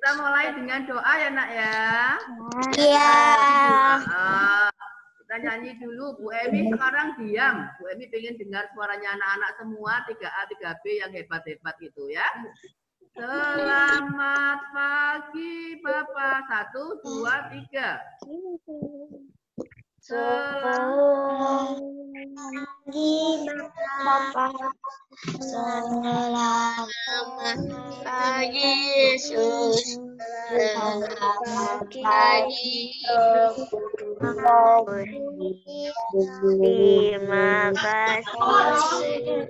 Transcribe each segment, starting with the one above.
Kita mulai dengan doa ya nak ya. Iya. Kita nyanyi dulu. Bu Emi sekarang diam. Bu Emi pengen dengar suaranya anak-anak semua 3A, 3B yang hebat-hebat itu ya. Selamat pagi Bapak. 1, 2, 3. Selamat pagi Bapak. Selamat pagi Yesus. Selamat pagi terima kasih.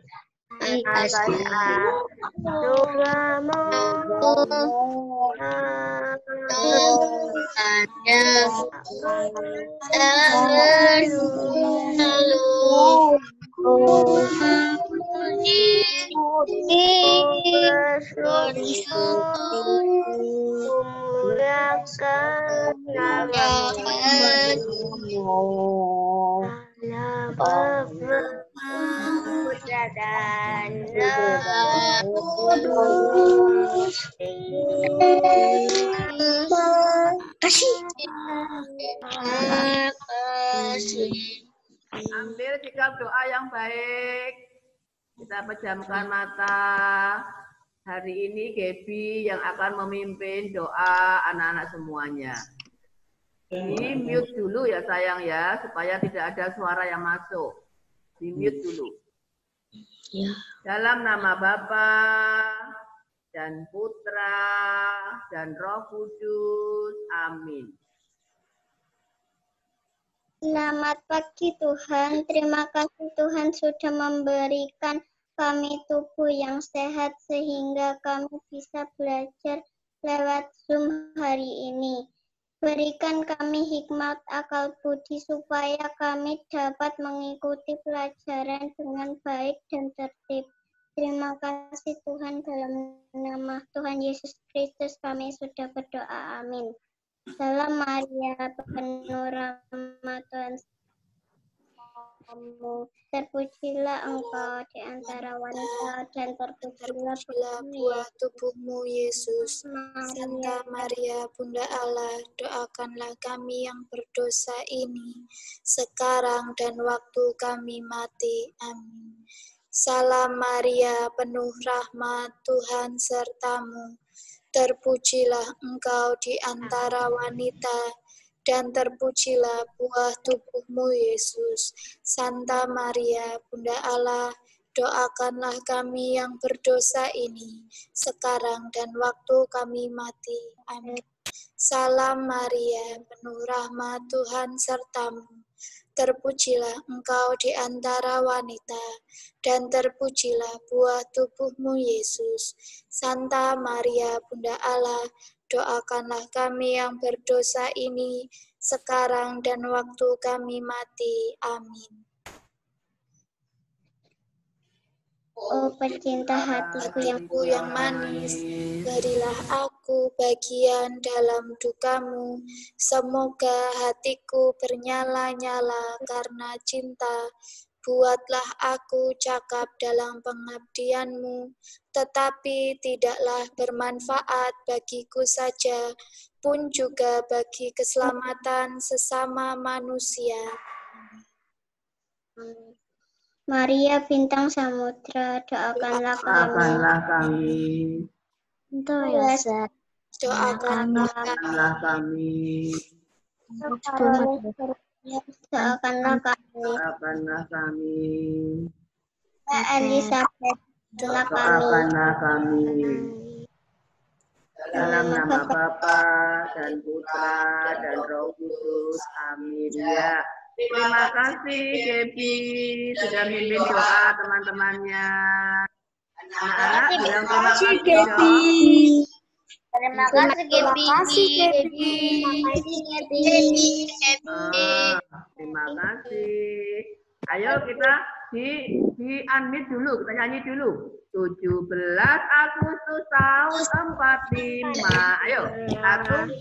Ambil sikap doa yang baik. Kita pejamkan mata. Hari ini Gaby yang akan memimpin doa anak-anak semuanya. Di mute dulu ya sayang ya, supaya tidak ada suara yang masuk. Di mute dulu. Dalam nama Bapa dan Putra dan Roh Kudus. Amin. Selamat pagi Tuhan, terima kasih Tuhan sudah memberikan kami tubuh yang sehat sehingga kami bisa belajar lewat Zoom hari ini. Berikan kami hikmat akal budi supaya kami dapat mengikuti pelajaran dengan baik dan tertib. Terima kasih Tuhan, dalam nama Tuhan Yesus Kristus kami sudah berdoa. Amin. Salam Maria, penuh rahmat Tuhan, terpujilah engkau di antara wanita dan terpujilah buah tubuhmu Yesus. Santa Maria Bunda Allah, doakanlah kami yang berdosa ini sekarang dan waktu kami mati. Amin. Salam Maria, penuh rahmat Tuhan sertamu. Terpujilah engkau di antara wanita, dan terpujilah buah tubuhmu Yesus. Santa Maria, Bunda Allah, doakanlah kami yang berdosa ini, sekarang dan waktu kami mati. Amin. Salam Maria, penuh rahmat Tuhan sertamu. Terpujilah engkau di antara wanita, dan terpujilah buah tubuhmu Yesus. Santa Maria, Bunda Allah, doakanlah kami yang berdosa ini, sekarang dan waktu kami mati. Amin. Oh pecinta hatiku yang manis, berilah aku bagian dalam dukamu. Semoga hatiku bernyala-nyala karena cinta. Buatlah aku cakap dalam pengabdianmu, tetapi tidaklah bermanfaat bagiku saja, pun juga bagi keselamatan sesama manusia. Maria bintang samudra, doakanlah kami. Doakanlah kami. Doakanlah kami. Elizabeth, doakanlah kami. Dalam nama Bapa dan Putra dan Roh Kudus. Amin ya. Terima kasih Gaby sudah mimpin doa teman-temannya. Anak-anak bilang terima kasih Gaby. Terima kasih Gaby. Terima kasih. Ayo kita di unmute dulu, kita nyanyi dulu. 17 Agustus tahun 45. Ayo, 1, 2,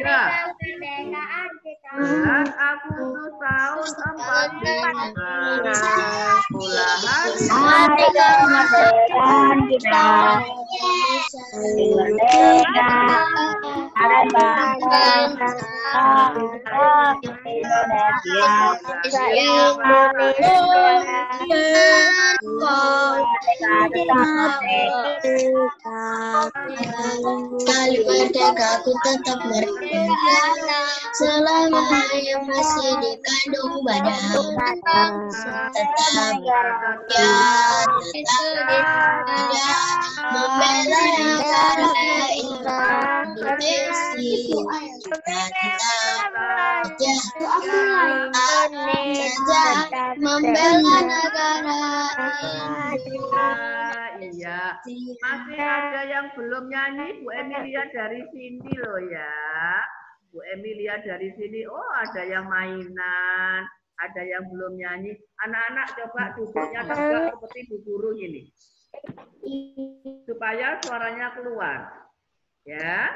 3. 17 Agustus tahun 45. Itulah hari kemerdekaan kita. Tali merdekaku tetap merdeka selama yang masih dikandung badan. Tetap ya, tetap membela negara Indonesia. Tetap membela negara Indonesia. Iya, masih ada yang belum nyanyi, Bu Emilia dari sini loh ya. Bu Emilia dari sini, oh ada yang mainan, ada yang belum nyanyi. Anak-anak coba duduknya tegak seperti Bu Guru gini. Supaya suaranya keluar. Ya,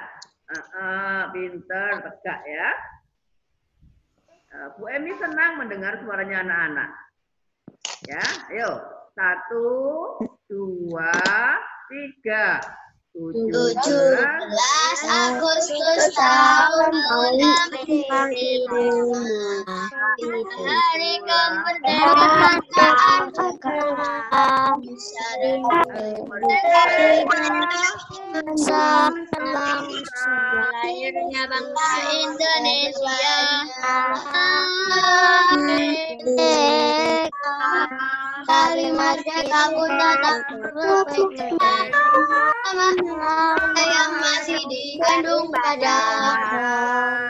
pinter, tegak ya. Bu Emi senang mendengar suaranya anak-anak. Ya, ayo. 1, 2, 3. 17 Agustus tahun 45 hari kemerdekaan lahirnya bangsa Indonesia. Tali merdekaku tetap berpegang yang masih dikandung badan.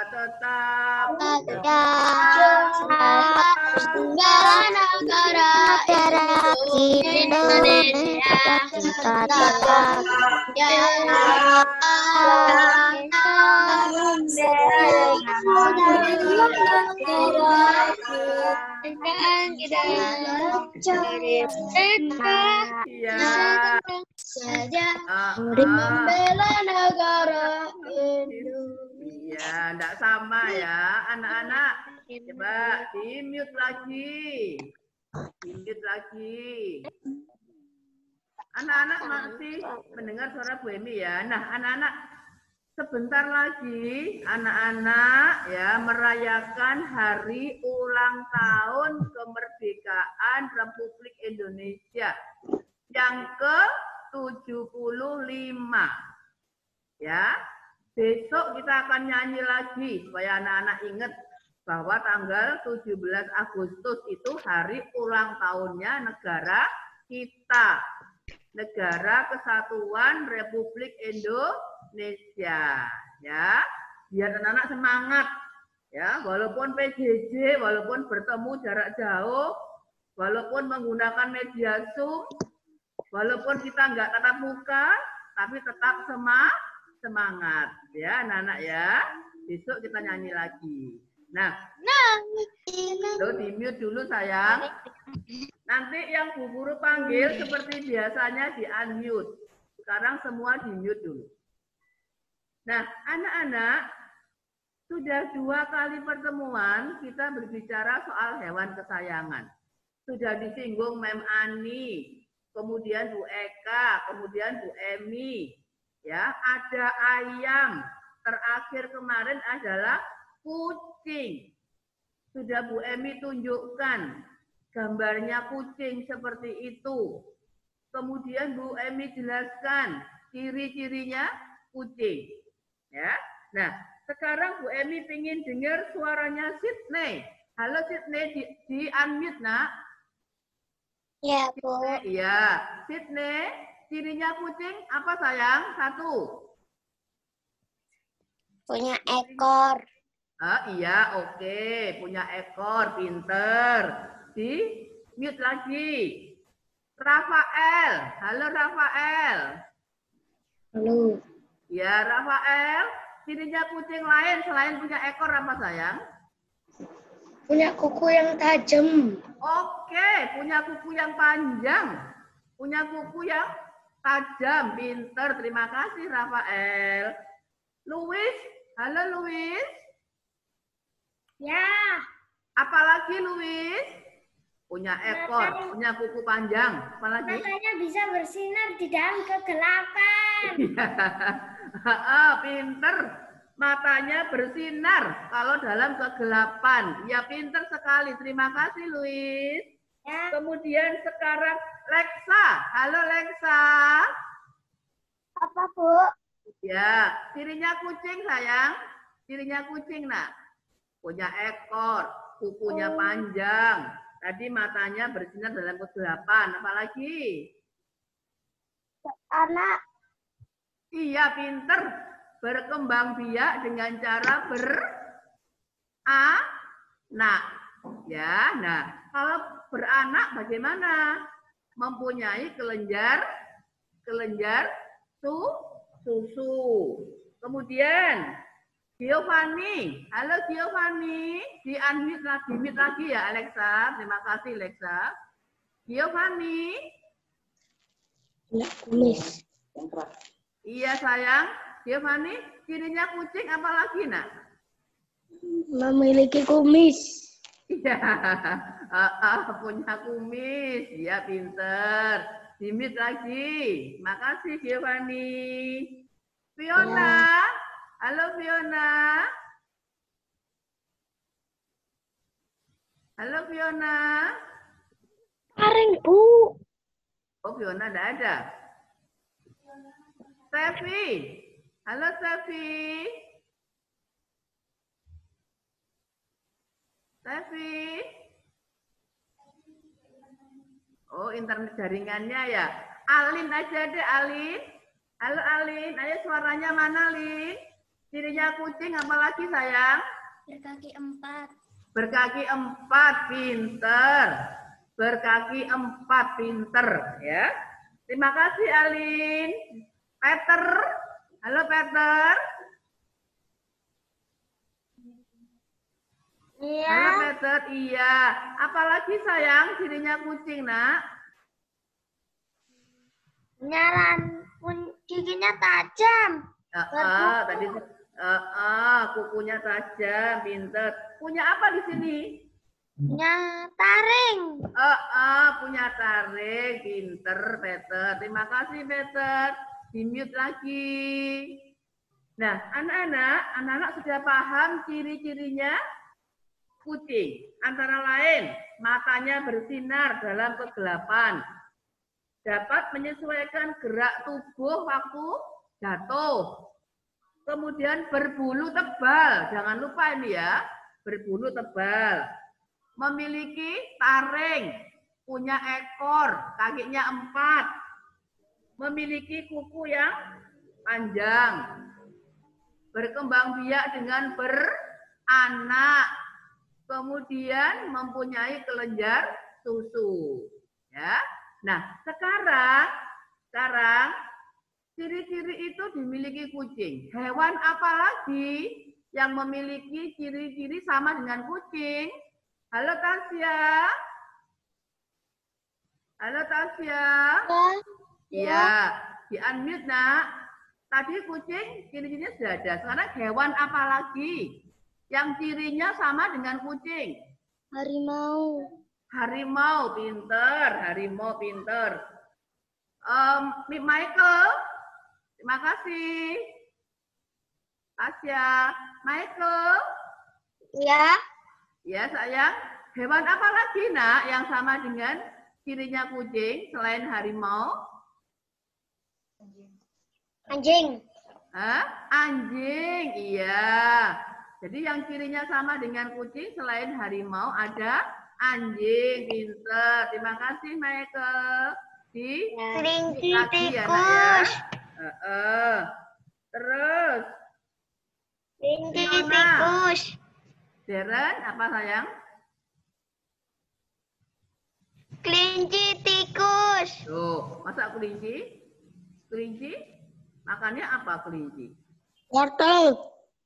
Tetap membela negara Indonesia. Tetap membela negara Indonesia. Ya, enggak sama ya, anak-anak. Coba di-mute lagi. Di-mute lagi. Anak-anak masih mendengar suara Bu Emi ya. Nah, anak-anak sebentar lagi anak-anak ya merayakan hari ulang tahun kemerdekaan Republik Indonesia yang ke-75. Ya. Besok kita akan nyanyi lagi supaya anak-anak ingat bahwa tanggal 17 Agustus itu hari ulang tahunnya negara kita. Negara Kesatuan Republik Indonesia. Ya, biar anak-anak semangat. Ya, walaupun PJJ, walaupun bertemu jarak jauh, walaupun menggunakan media Zoom, walaupun kita nggak tatap muka, tapi tetap semangat ya anak-anak ya. Besok kita nyanyi lagi. Nah, lo di mute dulu sayang. Nanti yang Bu Guru panggil seperti biasanya di unmute. Sekarang semua di mute dulu. Nah, anak-anak sudah 2 kali pertemuan kita berbicara soal hewan kesayangan. Sudah disinggung Mem Ani, kemudian Bu Eka, kemudian Bu Emi. Ya, ada ayam. Terakhir kemarin adalah kucing. Sudah Bu Emi tunjukkan gambarnya kucing seperti itu. Kemudian Bu Emi jelaskan ciri-cirinya kucing. Ya. Nah, sekarang Bu Emi ingin dengar suaranya Sydney. Halo Sydney, di unmute nak. Ya, Bu. Iya, Sydney, cirinya kucing apa sayang? 1. Punya ekor. Iya, oke. Punya ekor, pinter. Di mute lagi. Rafael. Halo Rafael. Halo. Ya, Rafael. Cirinya kucing lain selain punya ekor apa sayang? Punya kuku yang tajam. Oke, punya kuku yang panjang. Punya kuku yang tajam, pinter. Terima kasih Rafael. Louis. Halo Louis. Ya. Apalagi Louis? Punya ekor, punya kuku panjang. Apalagi? Matanya bisa bersinar di dalam kegelapan. Pinter. Matanya bersinar kalau dalam kegelapan. Ya, pinter sekali. Terima kasih, Luis. Ya. Kemudian sekarang Lexa. Halo, Lexa. Apa, Bu? Ya, cirinya kucing, sayang. Cirinya kucing, nak. Punya ekor, kukunya panjang. Tadi matanya bersinar dalam kegelapan. Apalagi? Anak. Iya, pinter. Berkembang biak dengan cara beranak. Ya, nah, kalau beranak bagaimana? Mempunyai kelenjar susu. Kemudian Giovanni. Halo Giovanni. Di-unmute lagi ya Alexa. Terima kasih Alexa. Giovanni. Kumis. Iya sayang. Giovanni, cirinya kucing apa lagi nak? Memiliki kumis. Iya. Punya kumis. Iya pinter. Di-mute lagi. Makasih Giovanni. Fiona. Ya. Halo Fiona. Halo Fiona. Taring, Bu. Oh Fiona tidak ada. Stevi. Halo Stevi. Stevi. Oh internet jaringannya ya. Alin aja deh Alin. Halo Alin. Ayo suaranya mana Alin? Cirinya kucing apalagi sayang? Berkaki 4. Berkaki 4, pinter. Berkaki 4, pinter. Ya. Terima kasih Alin. Peter. Halo Peter. Iya. Halo Peter. Iya. Apalagi sayang cirinya kucing nak? Nyalan giginya tajam. Tadi kukunya tajam, pinter. Punya apa di sini? Punya taring. Punya taring, pinter, Peter. Terima kasih, Peter. Di-mute lagi. Nah, anak-anak sudah paham ciri-cirinya kucing. Antara lain, matanya bersinar dalam kegelapan. Dapat menyesuaikan gerak tubuh waktu jatuh. Kemudian berbulu tebal. Jangan lupa ini ya, berbulu tebal. Memiliki taring, punya ekor, kakinya 4. Memiliki kuku yang panjang. Berkembang biak dengan beranak. Kemudian mempunyai kelenjar susu. Ya. Nah, sekarang ciri-ciri itu dimiliki kucing. Hewan apa lagi yang memiliki ciri-ciri sama dengan kucing? Halo Tasya. Halo Tasya. Iya, di-unmute nak. Tadi kucing ciri-cirinya sudah ada. Sekarang hewan apa lagi yang cirinya sama dengan kucing? Harimau. Harimau, pinter. Harimau, pinter. Michael, terima kasih. Tasya, Michael. Ya. Ya sayang. Hewan apa lagi nak yang sama dengan cirinya kucing selain harimau? Anjing. Anjing, iya. Jadi yang cirinya sama dengan kucing selain harimau ada anjing, pinter. Terima kasih Michael. Kelinci lagi tikus. Ya, terus. Kelinci tikus. Darren, apa sayang? Kelinci tikus. Tuh, masa kelinci? Kelinci? Makannya apa kelinci? Wortel.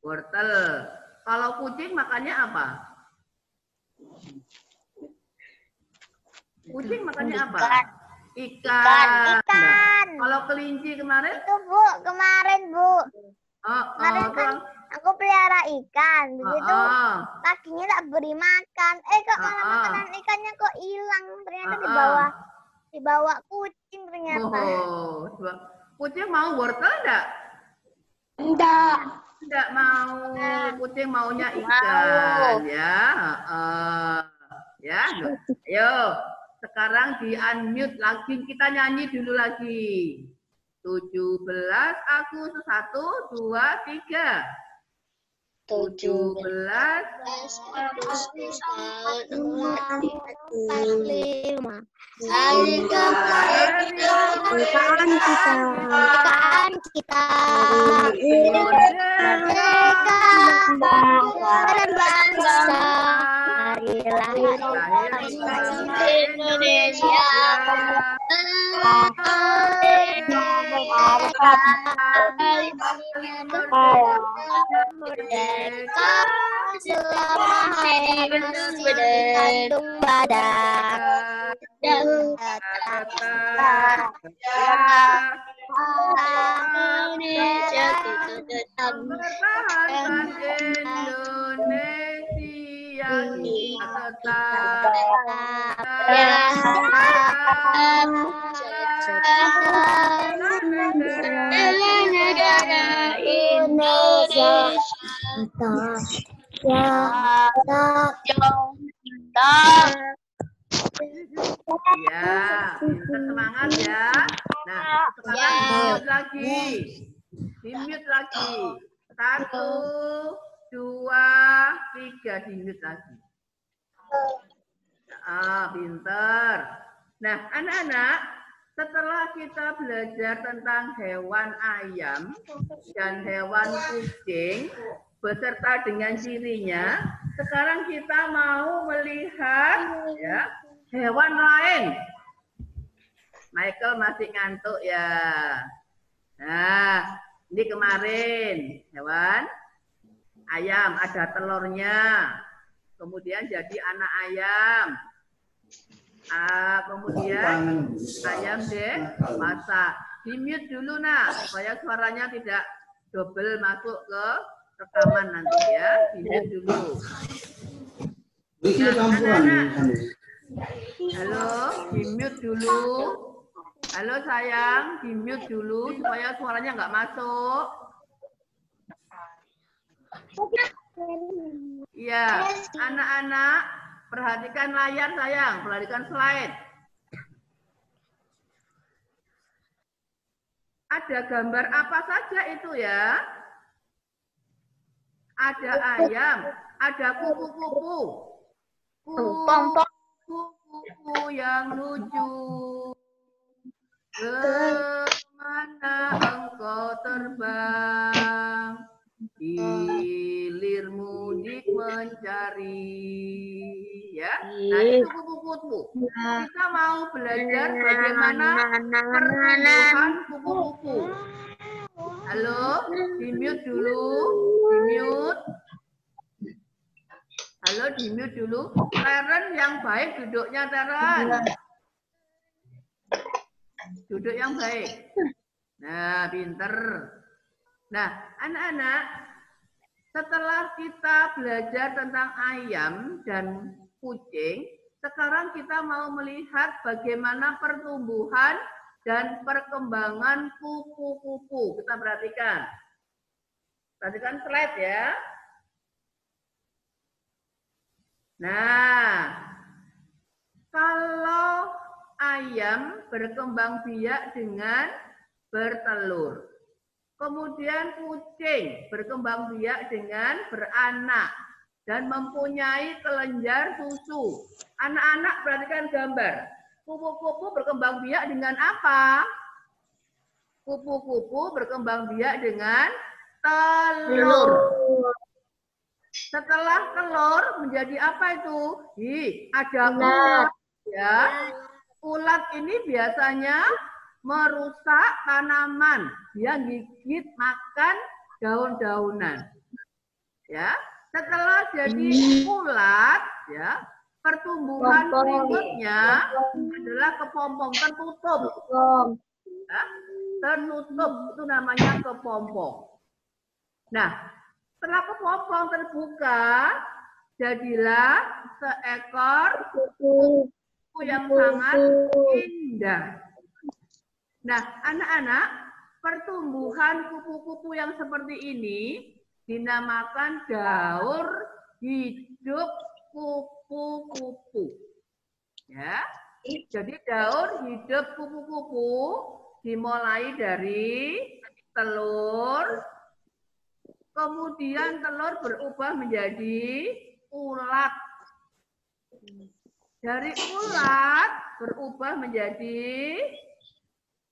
Wortel. Kalau kucing makannya apa? Kucing makannya apa? Ikan. Nah, kalau kelinci kemarin? Itu Bu, kemarin Bu. Kemarin kan aku pelihara ikan, begitu paginya tak beri makan. Kok malah makanan ikannya kok hilang? Ternyata dibawa kucing ternyata. Kucing mau wortel enggak? Enggak. Enggak mau. Kucing maunya ikan, ya. Ya, ayo. Sekarang di unmute lagi, kita nyanyi dulu lagi. 17 Agustus 1, 2, 3. 17 Agustus 1, 2, 3, 4, 5. hari kemerdekaan kita. merdeka Dan bangsa. Marilah Indonesia. Merdeka selama hari bergantung badan dan Indonesia kita tetap mempertahankan Indonesia kita tetap negara Indonesia. Ya, pintar, semangat ya. Nah, sekarang di-mute lagi. Di-mute lagi. 1, 2, 3, di-mute lagi. Pintar. Nah, anak-anak, setelah kita belajar tentang hewan ayam dan hewan kucing beserta dengan cirinya, sekarang kita mau melihat ya hewan lain. Michael masih ngantuk ya. Nah, ini kemarin hewan ayam ada telurnya, kemudian jadi anak ayam. Kemudian ayam deh masak. Di-mute dulu nak, supaya suaranya tidak double masuk ke rekaman nanti ya. Di-mute dulu. Nah, anak-anak. Halo, di-mute dulu. Halo sayang, di-mute dulu supaya suaranya nggak masuk. Iya, anak-anak perhatikan layar sayang, perhatikan slide. Ada gambar apa saja itu ya? Ada ayam, ada kupu-kupu. Kupu-kupu yang lucu. Kemana engkau terbang? Hilir mudik mencari. Ya, nah itu kupu-kupu. Kita mau belajar bagaimana pertumbuhan kupu-kupu. Halo, di-mute dulu, di-mute. Halo, di-mute dulu. Teren yang baik duduknya, Teren. Duduk yang baik. Nah, pinter. Nah, anak-anak, setelah kita belajar tentang ayam dan kucing, sekarang kita mau melihat bagaimana pertumbuhan dan perkembangan kupu-kupu. Kita perhatikan. Perhatikan slide ya. Nah, kalau ayam berkembang biak dengan bertelur. Kemudian kucing berkembang biak dengan beranak dan mempunyai kelenjar susu. Anak-anak perhatikan gambar. Kupu-kupu berkembang biak dengan apa? Kupu-kupu berkembang biak dengan telur. Setelah telur menjadi apa itu? Ada ulat. Ya. Ulat ini biasanya merusak tanaman, dia gigit makan daun-daunan. Ya, setelah jadi ulat, ya, pertumbuhan berikutnya adalah kepompong tertutup. Ya, tertutup itu namanya kepompong. Nah, setelah kepompong terbuka, jadilah seekor kupu yang sangat indah. Nah, anak-anak, pertumbuhan kupu-kupu yang seperti ini dinamakan daur hidup kupu-kupu. Ya. Jadi daur hidup kupu-kupu dimulai dari telur, kemudian telur berubah menjadi ulat. Dari ulat berubah menjadi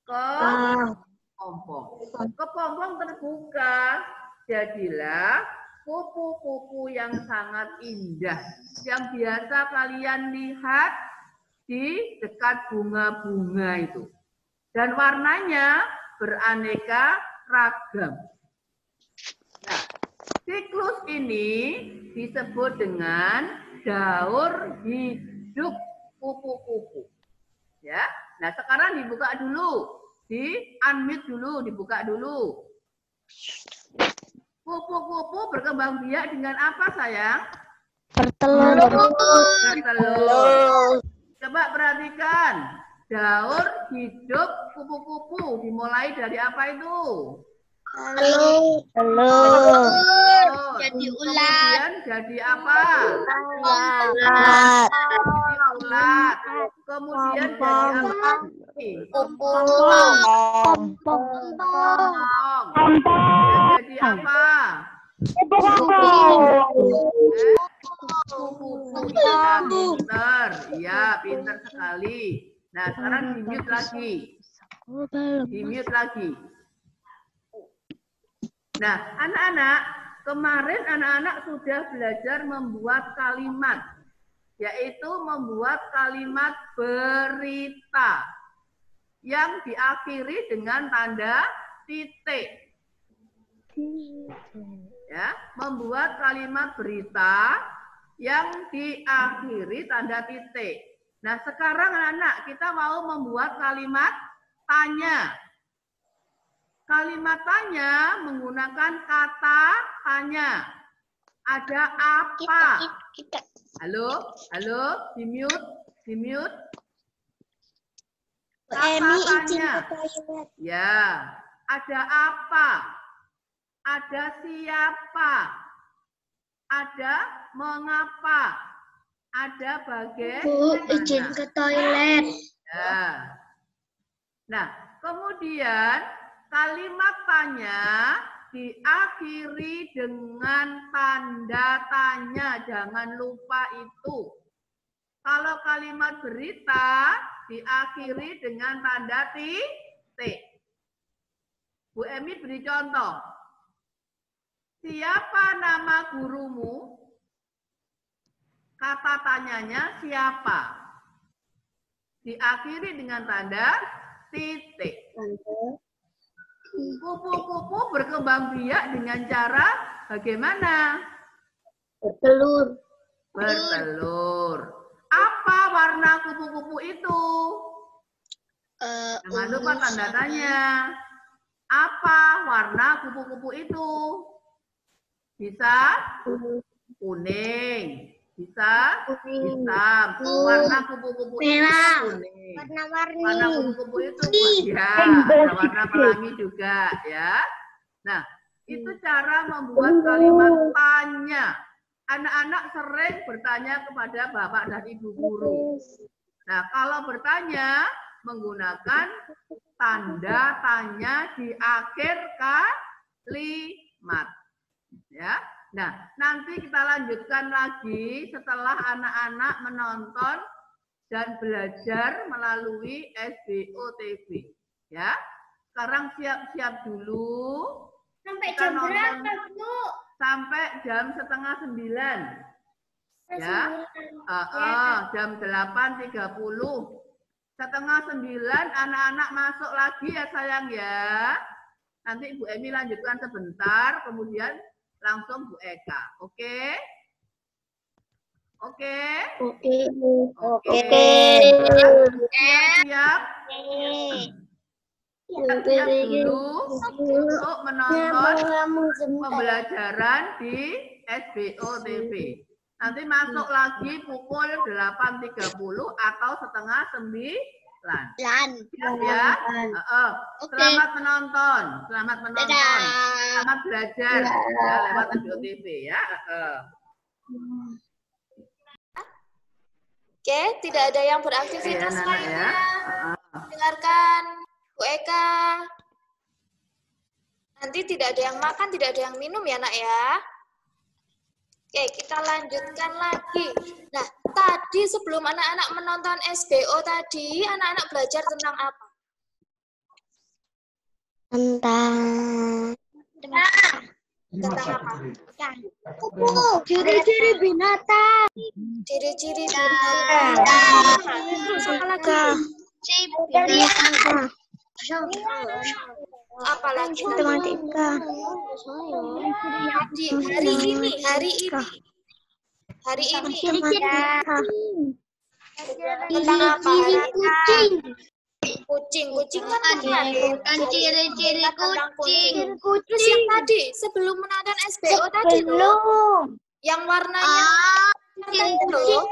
kepompong. Kepompong terbuka, jadilah kupu-kupu yang sangat indah. Yang biasa kalian lihat di dekat bunga-bunga itu. Dan warnanya beraneka ragam. Nah, siklus ini disebut dengan daur hidup kupu-kupu. Ya. Nah, sekarang dibuka dulu. Di-unmute dulu, dibuka dulu. Kupu-kupu berkembang biak dengan apa, sayang? Bertelur. Bertelur. Coba perhatikan. Daur hidup kupu-kupu dimulai dari apa itu? Telur. Jadi ulat. Kemudian jadi apa? Ulat. Jadi ulat. Kemudian jadi apa? Pompong. Jadi apa? Kupu-kupu. Ya, pinter. Ya, pinter sekali. Nah, sekarang di-mute lagi. Di-mute lagi. Nah, anak-anak, kemarin anak-anak sudah belajar membuat kalimat, yaitu membuat kalimat berita yang diakhiri dengan tanda titik. Ya, membuat kalimat berita yang diakhiri tanda titik. Nah, sekarang anak-anak kita mau membuat kalimat tanya. Kalimat tanya menggunakan kata tanya. Ada apa? Halo, halo, di-mute, di-mute. Kata tanya. Ya, ada apa? Ada siapa? Ada mengapa? Ada bagaimana? Bu, izin ke toilet. Ya. Nah, kemudian kalimat tanya diakhiri dengan tanda tanya. Jangan lupa itu. Kalau kalimat berita diakhiri dengan tanda titik. Bu Emi beri contoh. Siapa nama gurumu? Kata tanyanya siapa? Diakhiri dengan tanda titik. Kupu-kupu berkembang biak dengan cara bagaimana? Bertelur. Bertelur. Apa warna kupu-kupu itu? Jangan lupa tanda tanya. Apa warna kupu-kupu itu? Bisa kuning. Bisa hitam. Warna kupu-kupu itu kuning. Warna-warni. Warna kupu-kupu itu ya, warna pelangi juga ya. Nah, itu cara membuat kalimat tanya. Anak-anak sering bertanya kepada bapak dan ibu guru. Nah, kalau bertanya menggunakan tanda tanya di akhir kalimat. Ya. Nah, nanti kita lanjutkan lagi setelah anak-anak menonton dan belajar melalui SBO-TV. Ya. Sekarang siap-siap dulu. Sampai Kita jam nonton berapa, Bu? sampai jam 8:30. Ya. Jam 8:30. 8:30 anak-anak masuk lagi ya sayang ya. Nanti Ibu Emi lanjutkan sebentar, kemudian langsung Bu Eka. Oke? Oke? Oke. Siap-siap? Siap-siap dulu untuk menonton pembelajaran di SBO TV. Nanti masuk lagi pukul 8:30 atau 8:30. Lan. Lan. Ya. Selamat menonton. Selamat menonton. Dadah. Selamat belajar ya, lewat audio TV ya. Oke, tidak ada yang beraktivitas Nana, lainnya. ya. Dengarkan Bu Eka. Nanti tidak ada yang makan, tidak ada yang minum ya nak ya. Oke, kita lanjutkan lagi. Nah, tadi sebelum anak-anak menonton SBO tadi, anak-anak belajar tentang apa? Tentang apa? Ciri-ciri binatang. Ciri-ciri binatang. Terus apa lagi? Apalagi Matematika. hari ini tentang apa? Kucing kan Bukan ciri-ciri kucing. Terus yang tadi sebelum menonton SBO tadi loh, yang warnanya loh.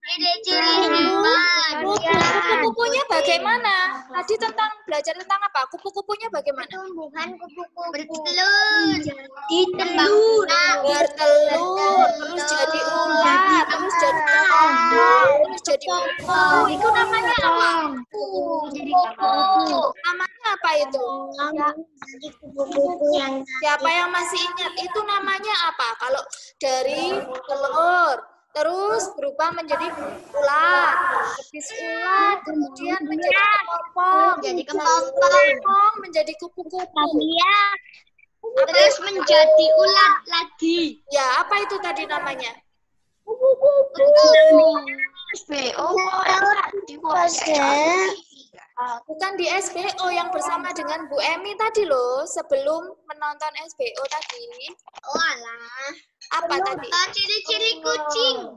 Ciri-ciri hewan. Kupu-kupunya bagaimana? Tadi belajar tentang apa? Kupu-kupunya bagaimana? Tumbuhan kupu-kupu bertelur. Bertelur, terus jadi ular, terus jadi kembang, terus jadi kupu. Itu namanya apa? Namanya apa itu? Siapa yang masih ingat? Itu namanya apa? Kalau dari telur, terus berubah menjadi ular, habis ular, kemudian menjadi kepompong, menjadi kupu-kupu. Terus menjadi ular lagi. Ya, apa itu tadi namanya? Bukan di SBO yang bersama dengan Bu Emi tadi loh, sebelum menonton SBO tadi. Oh alah. Apa tadi? Ciri-ciri kucing.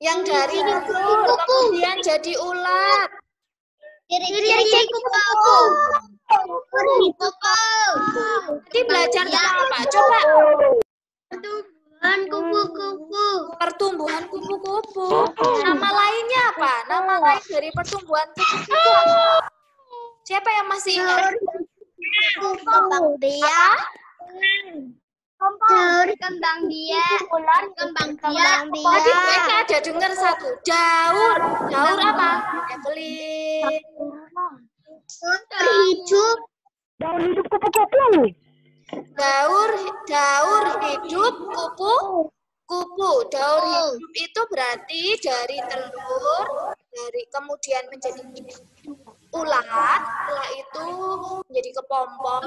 Yang dari telur kemudian jadi ular. Ciri-ciri kupu-kupu. Tadi belajar tentang apa? Coba. Pertumbuhan kupu-kupu. Pertumbuhan kupu-kupu. Nama lainnya apa? Nama lain dari pertumbuhan kupu-kupu apa? Siapa yang masih ingat? Kembang biak. Kembang biak. Tadi mereka ada dengar satu. Daur. Daur apa? Evelyn. Hidup. Daur hidup kupu. Daur hidup itu berarti dari telur, kemudian menjadi ulat, setelah itu menjadi kepompong,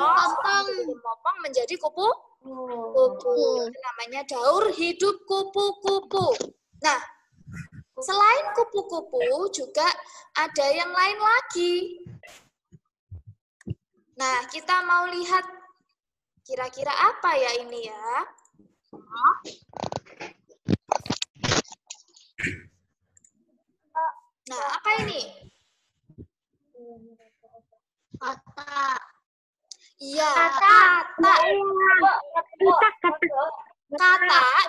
menjadi kupu. Itu namanya daur hidup kupu-kupu. Nah, selain kupu-kupu juga ada yang lain lagi. Nah, kita mau lihat kira-kira apa ya ini ya? Nah, apa ini? Kata. Iya, kata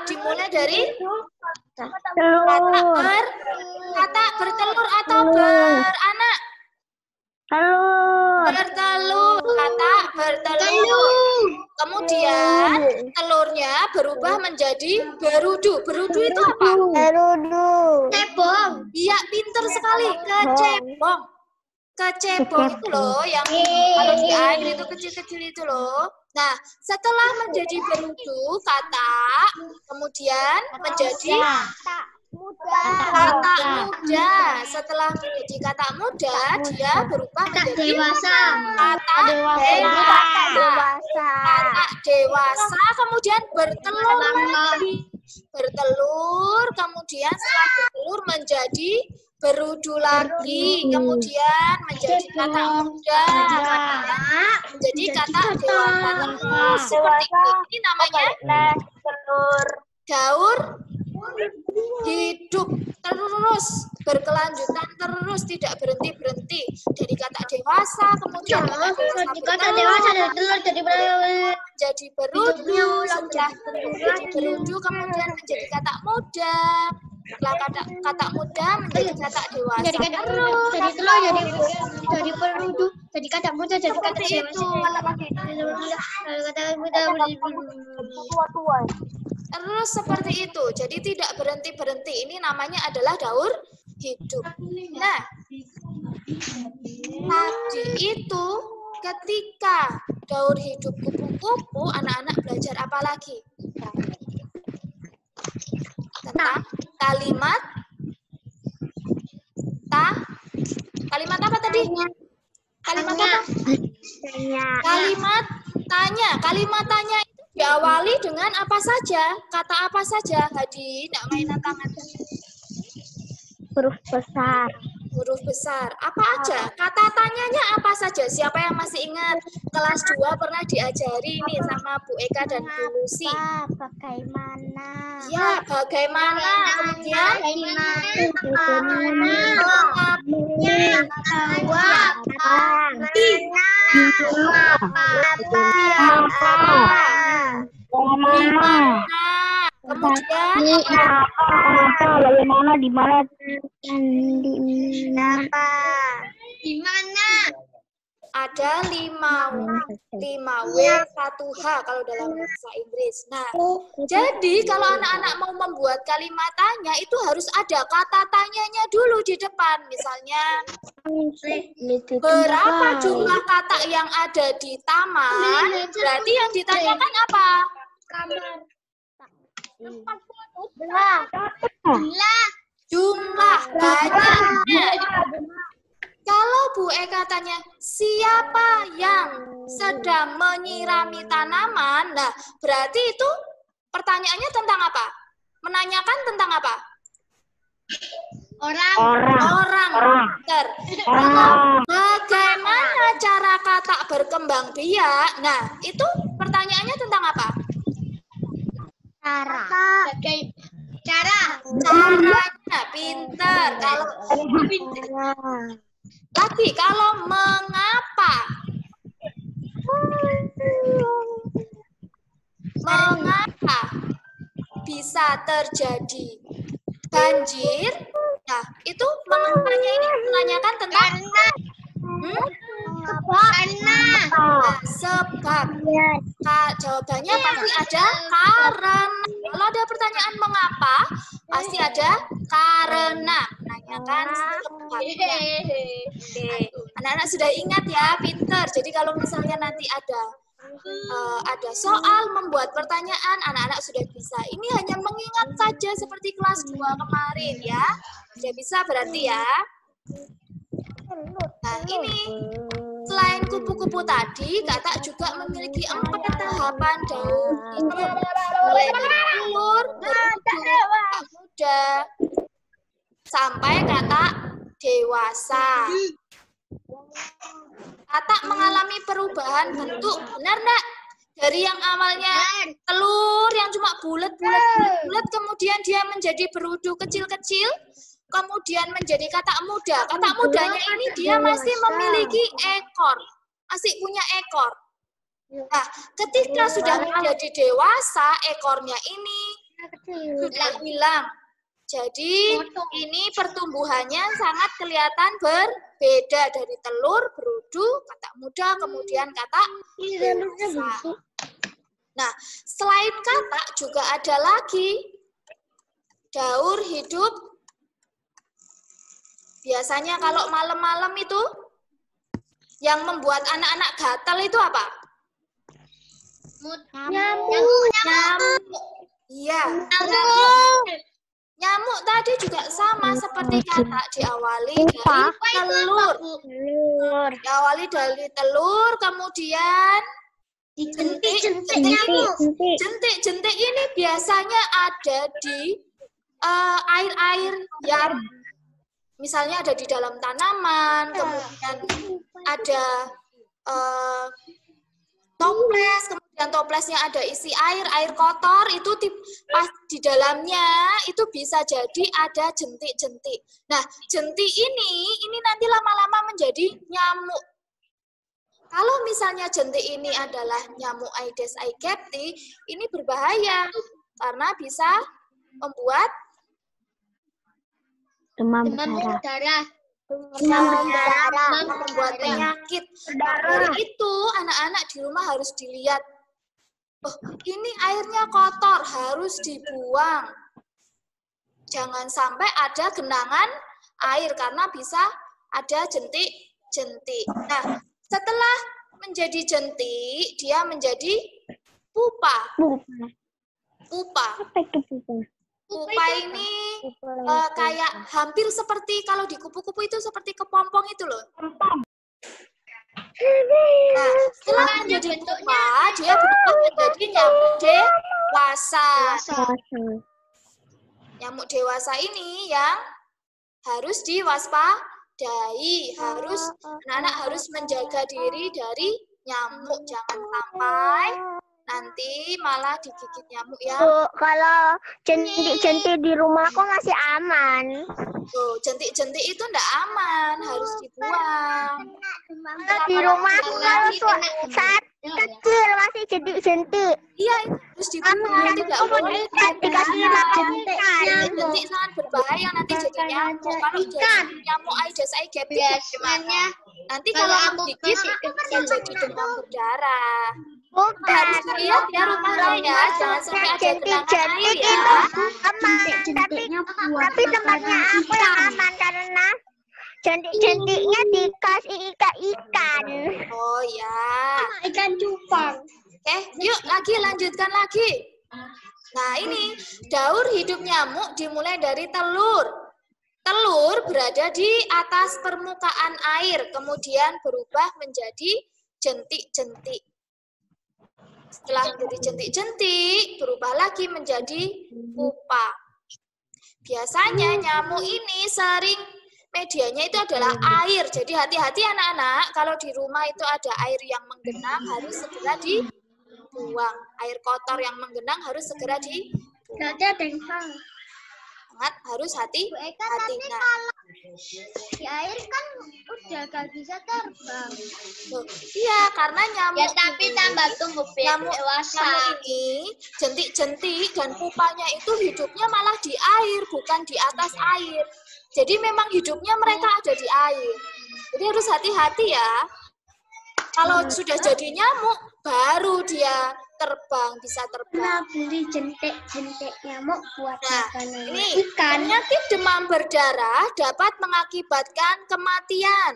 dimulai dari kata bertelur atau beranak. Bertelur, kata bertelur. Kemudian telurnya berubah menjadi berudu. Berudu itu apa? Cebong. Iya, pinter sekali. Kecebong itu loh, yang kalau di air itu kecil-kecil itu loh. Nah, setelah menjadi berudu, kata, kemudian menjadi kata muda. Setelah menjadi kata muda, dia berubah menjadi Dewasa. kata dewasa. Kata dewasa, kemudian bertelur lagi. Bertelur, kemudian setelah bertelur menjadi berudu lagi, kemudian menjadi kata muda, menjadi kata dewasa terus seperti ini namanya daur hidup terus, berkelanjutan terus, tidak berhenti dari kata dewasa, kemudian kata dewasa jadi berudu, setelah jadi berudu kemudian menjadi kata muda. Setelah kata muda menjadi kata dewasa. Dari kata Terus dari telur jadi perudu, jadi kata muda jadi kata seperti itu. Terus seperti itu. Jadi tidak berhenti-berhenti. Ini namanya adalah daur hidup. Nah, tadi itu ketika daur hidup kupu-kupu, anak-anak belajar apa lagi? Tentang kalimat kalimat apa tadi? Kalimat apa? Kalimat tanya. Kalimat tanya itu diawali dengan apa saja? Kata apa saja? Hadi, tidak mainan tangan. Huruf besar. Huruf besar. Apa aja? Kata tanyanya apa saja? Siapa yang masih ingat? Kelas 2 pernah diajari ini sama Bu Eka dan Bu Lucy. Bagaimana? Ya, bagaimana? Kemudian kemudian Bagaimana? Di mana? Di mana? ada 5 W 1 H kalau dalam bahasa Inggris. Nah, jadi kalau anak-anak mau membuat kalimat tanya itu harus ada kata tanyanya dulu di depan. Misalnya, berapa jumlah kata yang ada di taman? Berarti yang ditanyakan apa? Jumlah banyaknya. Kalau Bu Eka tanya, siapa yang sedang menyirami tanaman? Nah, berarti itu pertanyaannya tentang apa? Menanyakan tentang apa? Orang. Benar. Bagaimana cara katak berkembang biak? Nah, itu pertanyaannya tentang apa? Caranya, pinter. Kalau mengapa? Mengapa bisa terjadi banjir? Nah, itu mengapanya ini menanyakan tentang sebab. Jawabannya pasti ada karena. Kalau ada pertanyaan mengapa, pasti ada karena. Menanyakan sebabnya. Oke, anak-anak sudah ingat ya, pinter. Jadi kalau misalnya nanti ada soal membuat pertanyaan, anak-anak sudah bisa. Ini hanya mengingat saja seperti kelas 2 kemarin ya. Sudah bisa berarti ya. Nah, ini selain kupu-kupu tadi, katak juga memiliki 4 tahapan daur hidup. Mulai dari telur, berujung muda, sampai katak dewasa. Katak mengalami perubahan bentuk, benar enggak? Dari yang awalnya telur yang cuma bulat, kemudian dia menjadi berudu kecil-kecil, kemudian menjadi katak muda. Katak mudanya ini dia masih memiliki ekor, masih punya ekor. Nah, ketika sudah menjadi dewasa, ekornya ini sudah hilang. Jadi ini pertumbuhannya sangat kelihatan berbeda dari telur, berudu, katak muda, kemudian katak dewasa. Nah, selain katak juga ada lagi daur hidup. Biasanya kalau malam-malam itu yang membuat anak-anak gatal itu apa? Nyamuk. Iya. Nyamuk tadi juga sama seperti katak, diawali dari telur. Diawali dari telur, kemudian jentik ini biasanya ada di air-air yang misalnya ada di dalam tanaman, kemudian ada toples, kemudian toplesnya ada isi air kotor, itu pas di dalamnya itu bisa jadi ada jentik-jentik. Nah, jentik ini nanti lama-lama menjadi nyamuk. Kalau misalnya jentik ini adalah nyamuk Aedes aegypti, ini berbahaya karena bisa membuat Demam berdarah. Membuat penyakit. Dari itu anak-anak di rumah harus dilihat. Oh, ini airnya kotor, harus dibuang. Jangan sampai ada genangan air karena bisa ada jentik-jentik. Nah, setelah menjadi jentik, dia menjadi pupa. Pupa. Apa itu pupa? Pupa ini kayak hampir seperti kalau di kupu-kupu itu seperti kepompong itu loh. Nah, setelah menjadi pupa, dia berubah menjadi nyamuk dewasa. Nyamuk dewasa ini yang harus diwaspadai. Anak-anak harus menjaga diri dari nyamuk. Jangan sampai nanti malah digigit nyamuk ya. Bu, kalau jentik-jentik di rumahku masih aman. Tuh, jentik-jentik itu enggak aman, harus dibuang. Kalau di rumahku kalau saat kecil masih jentik-jentik. Iya, itu harus dibuang. Tidak boleh dikasih makan ikan. jentik sangat berbahaya nanti jadi nyamuk. Kalau jadi nyamuk Aedes aegypti gimana? Nanti kalau menggigit bisa jadi demam berdarah. Harus dilihat ya rumahnya ya, jangan sampai ada genangan air ya. Aman, tapi tempatnya aku yang aman karena jentik-jentiknya dikasih ikan. Oh ya. Ikan cupang. Oke, yuk lanjutkan lagi. Nah ini, daur hidup nyamuk dimulai dari telur. Telur berada di atas permukaan air, kemudian berubah menjadi jentik-jentik. Setelah menjadi jentik-jentik, berubah lagi menjadi pupa. Biasanya nyamuk ini sering medianya itu adalah air. Jadi hati-hati anak-anak, kalau di rumah itu ada air yang menggenang harus segera dibuang. Air kotor yang menggenang harus segera dibuang. Berarti ada yang salah. Sangat harus hati-hati. Nah, Di air kan udah gak bisa terbang. iya, karena nyamuk Ya tapi tambah tumbuh nyamuk dewasa. ini, jentik-jentik dan pupanya itu hidupnya malah di air, bukan di atas air. Jadi memang hidupnya mereka ada di air. Jadi harus hati-hati ya. Kalau sudah jadi nyamuk, baru dia bisa terbang. Nah, beli jentik nyamuk buat makanan Ini ikan. penyakit demam berdarah dapat mengakibatkan kematian.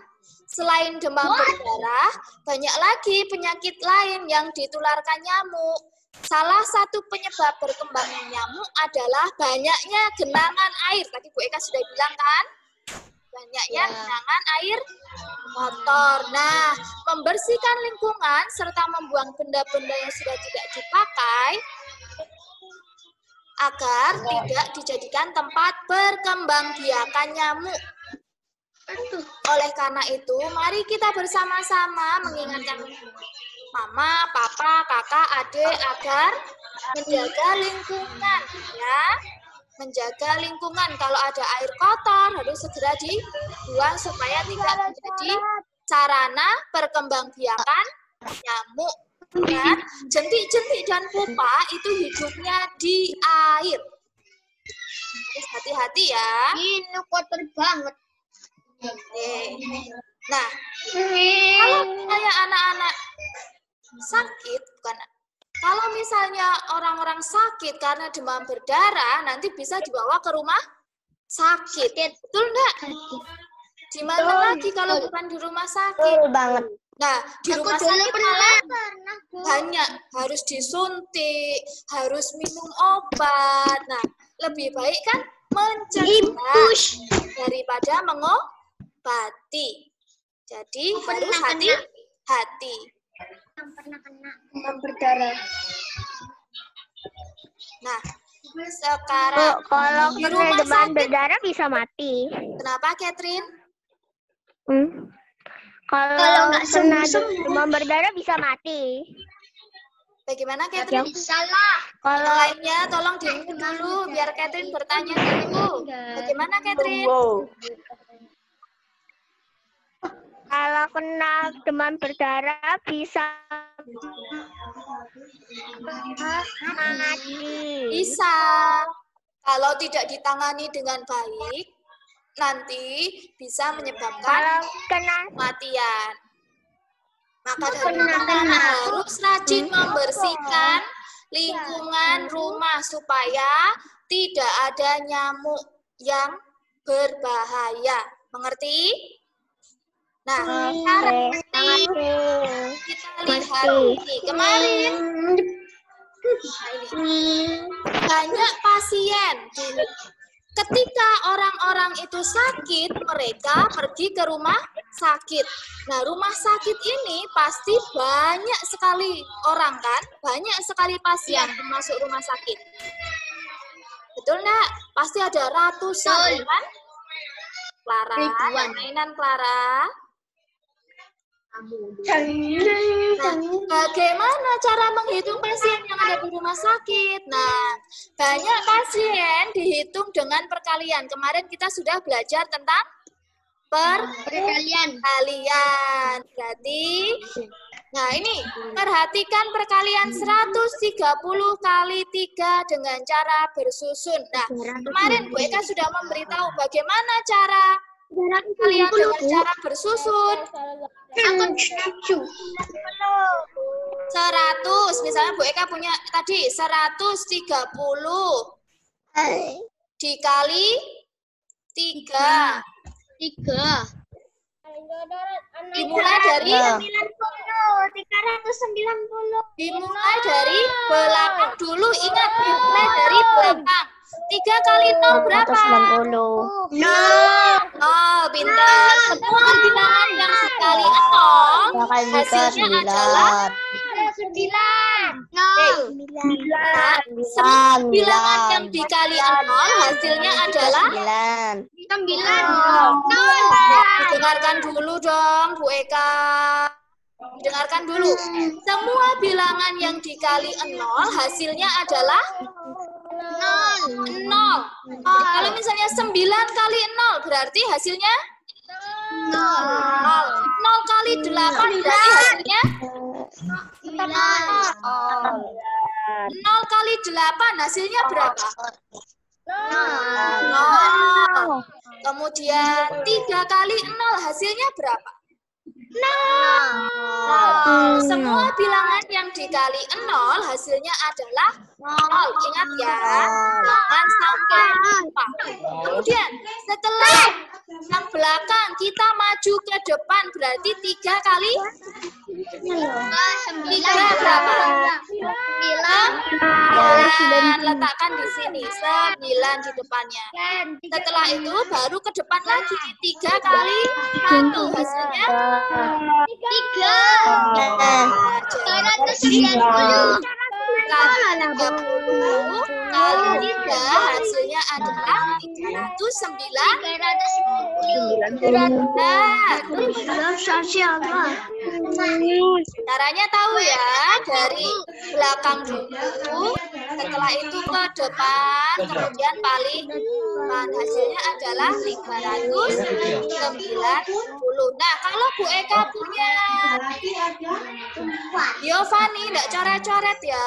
Selain demam berdarah, banyak lagi penyakit lain yang ditularkan nyamuk. Salah satu penyebab berkembangnya nyamuk adalah banyaknya genangan air. Tadi Bu Eka sudah bilang kan? Banyaknya genangan air kotor. Nah, membersihkan lingkungan serta membuang benda-benda yang sudah tidak dipakai agar tidak dijadikan tempat berkembangbiakan nyamuk. Oleh karena itu, mari kita bersama-sama mengingatkan mama, papa, kakak, adik agar menjaga lingkungan ya. Menjaga lingkungan, kalau ada air kotor harus segera dibuang supaya tidak menjadi sarana perkembangbiakan nyamuk. Dan jentik-jentik dan pupa itu hidupnya di air. Terus hati-hati ya. Ini kotor banget. Nah, kalau misalnya anak-anak sakit, kalau misalnya orang-orang sakit karena demam berdarah, nanti bisa dibawa ke rumah sakit. Betul enggak? Di mana lagi kalau bukan di rumah sakit? Betul banget. Nah, di rumah sakit malah banyak harus disuntik, harus minum obat. Nah, lebih baik kan mencegah daripada mengobati. Jadi harus hati-hati. Yang pernah kena demam berdarah. Nah, sekarang Kalau di kena rumah demam sakit, berdarah bisa mati. kenapa Catherine? Kalau nggak kena sembuh-sembuh. demam berdarah bisa mati. Bagaimana Catherine? Salah. Yang lainnya tolong diminum dulu biar Catherine bertanya dulu. Bagaimana Catherine? Kalau kena demam berdarah bisa mati. Bisa. Kalau tidak ditangani dengan baik, nanti bisa menyebabkan kematian. Maka dari itu anak harus rajin membersihkan lingkungan rumah supaya tidak ada nyamuk yang berbahaya. Mengerti? Nah, sekarang kita lihat ini kemarin. Banyak pasien dulu. Ketika orang-orang itu sakit, mereka pergi ke rumah sakit. Nah, rumah sakit ini pasti banyak sekali orang kan? Banyak sekali pasien masuk rumah sakit. Betul nggak? Pasti ada ratusan kan? Clara, ada mainan Clara. Nah, bagaimana cara menghitung pasien yang ada di rumah sakit? Nah, banyak pasien dihitung dengan perkalian. Kemarin kita sudah belajar tentang perkalian. Berarti, nah ini perhatikan perkalian 130 kali 3 dengan cara bersusun. Nah, kemarin Bu Eka sudah memberitahu bagaimana cara kalian dengan cara bersusun. 100, misalnya Bu Eka punya tadi 130 dikali 3. Dimulai dari 390. Dimulai dari belakang dulu. Ingat, dimulai dari belakang. 3 kali 0 berapa? 190. Oh, pintar. Semua bilangan yang dikali 0 hasilnya adalah 9. semua bilangan yang dikali 0 hasilnya adalah 9. Dengarkan dulu dong, Bu Eka. Dengarkan dulu. Semua bilangan yang dikali 0 hasilnya adalah 0. Kalau misalnya 9 kali 0 berarti hasilnya 0. 0 kali 8 berarti hasilnya 0 kali 8 hasilnya berapa? 0. Kemudian 3 kali 0 hasilnya berapa? 0. Semua bilangan yang dikali 0 hasilnya adalah 0. Ingat ya, jangan sampai lupa. Kemudian setelah yang belakang kita maju ke depan berarti 3 kali 3 berapa? 9. Letakkan di sini 9 di depannya. Setelah itu baru ke depan lagi 3 kali 1 hasilnya 390. kali 30 kali 3 hasilnya adalah 390. Caranya tahu ya, dari belakang dulu, setelah itu ke depan, kemudian paling depan. Hasilnya adalah 390. Nah, kalau Bu Eka punya Giovanni, enggak coret-coret ya.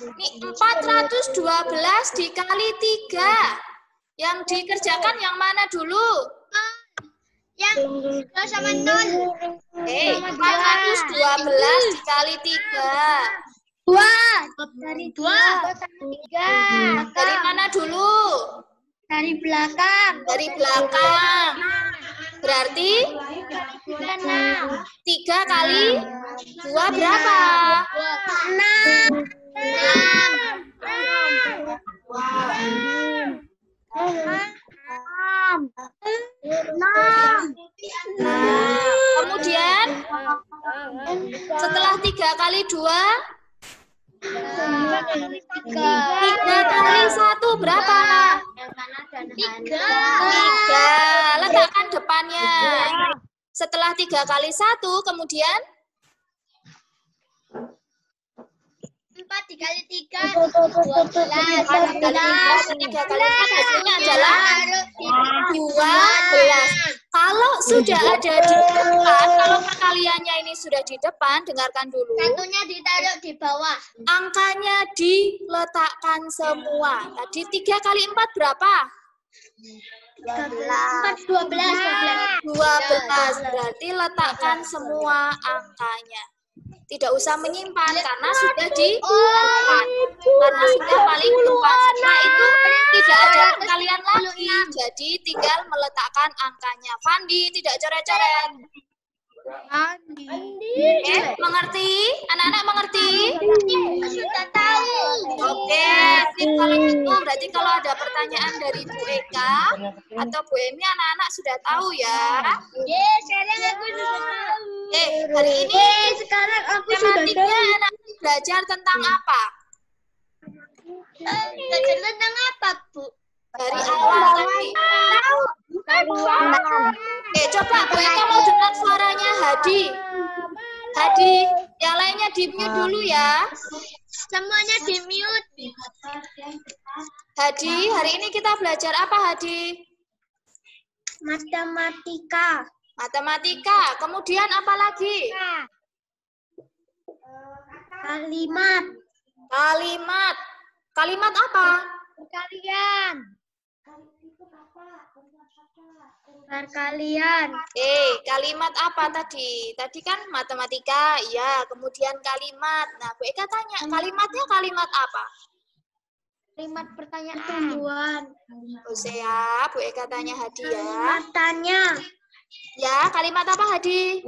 Ini 412 dikali 3. Yang dikerjakan yang mana dulu? Yang 2 sama 0. 412 dikali 3. 2. Dari 2 sama 3. Dari mana dulu? Dari belakang. Dari belakang. Berarti 3 kali 2 berapa? 6. Kemudian setelah 3 kali 2, 3 kali 1 berapa? 3. Letakkan depannya. Setelah 3 kali 1, kemudian 4 dikali 3 12. 4 kali 3 kali 4 hasilnya adalah 12. Kalau Kalau sudah ada di depan, kalau perkaliannya ini sudah di depan, dengarkan dulu. Satunya ditaruh di bawah. Angkanya diletakkan semua. Tadi 3 kali 4 berapa? 12. Berarti letakkan semua angkanya. Tidak usah menyimpan karena sudah di depan. Karena sudah paling depan. Setelah itu tidak ada perkalian lagi. Jadi tinggal meletakkan angkanya. Fandi, tidak coret-coret. Oke, mengerti? Anak-anak mengerti? Sudah tahu. Oke, sip. Kalau gitu berarti kalau ada pertanyaan dari Bu Eka atau Bu Emi, anak-anak sudah tahu ya. Sekarang aku sudah tahu. Hari ini Sekarang aku tematiknya anak belajar tentang apa? Belajar tentang apa, Bu? Dari awal tadi. Coba Bu Eka mau dengar suaranya Hadi. Hadi, yang lainnya di-mute dulu ya. Semuanya di-mute. Hadi, hari ini kita belajar apa Hadi? Matematika. Matematika. Kemudian apa lagi? Kalimat. Kalimat. Kalimat apa? Perkalian. Perkalian. Kalimat apa tadi? Tadi kan matematika, ya. Kemudian kalimat. Nah, Bu Eka tanya, kalimatnya kalimat apa? Kalimat pertanyaan tumbuhan. Ya, Bu Eka tanya Hadi ya. Kalimat tanya. Ya, kalimat apa Hadi?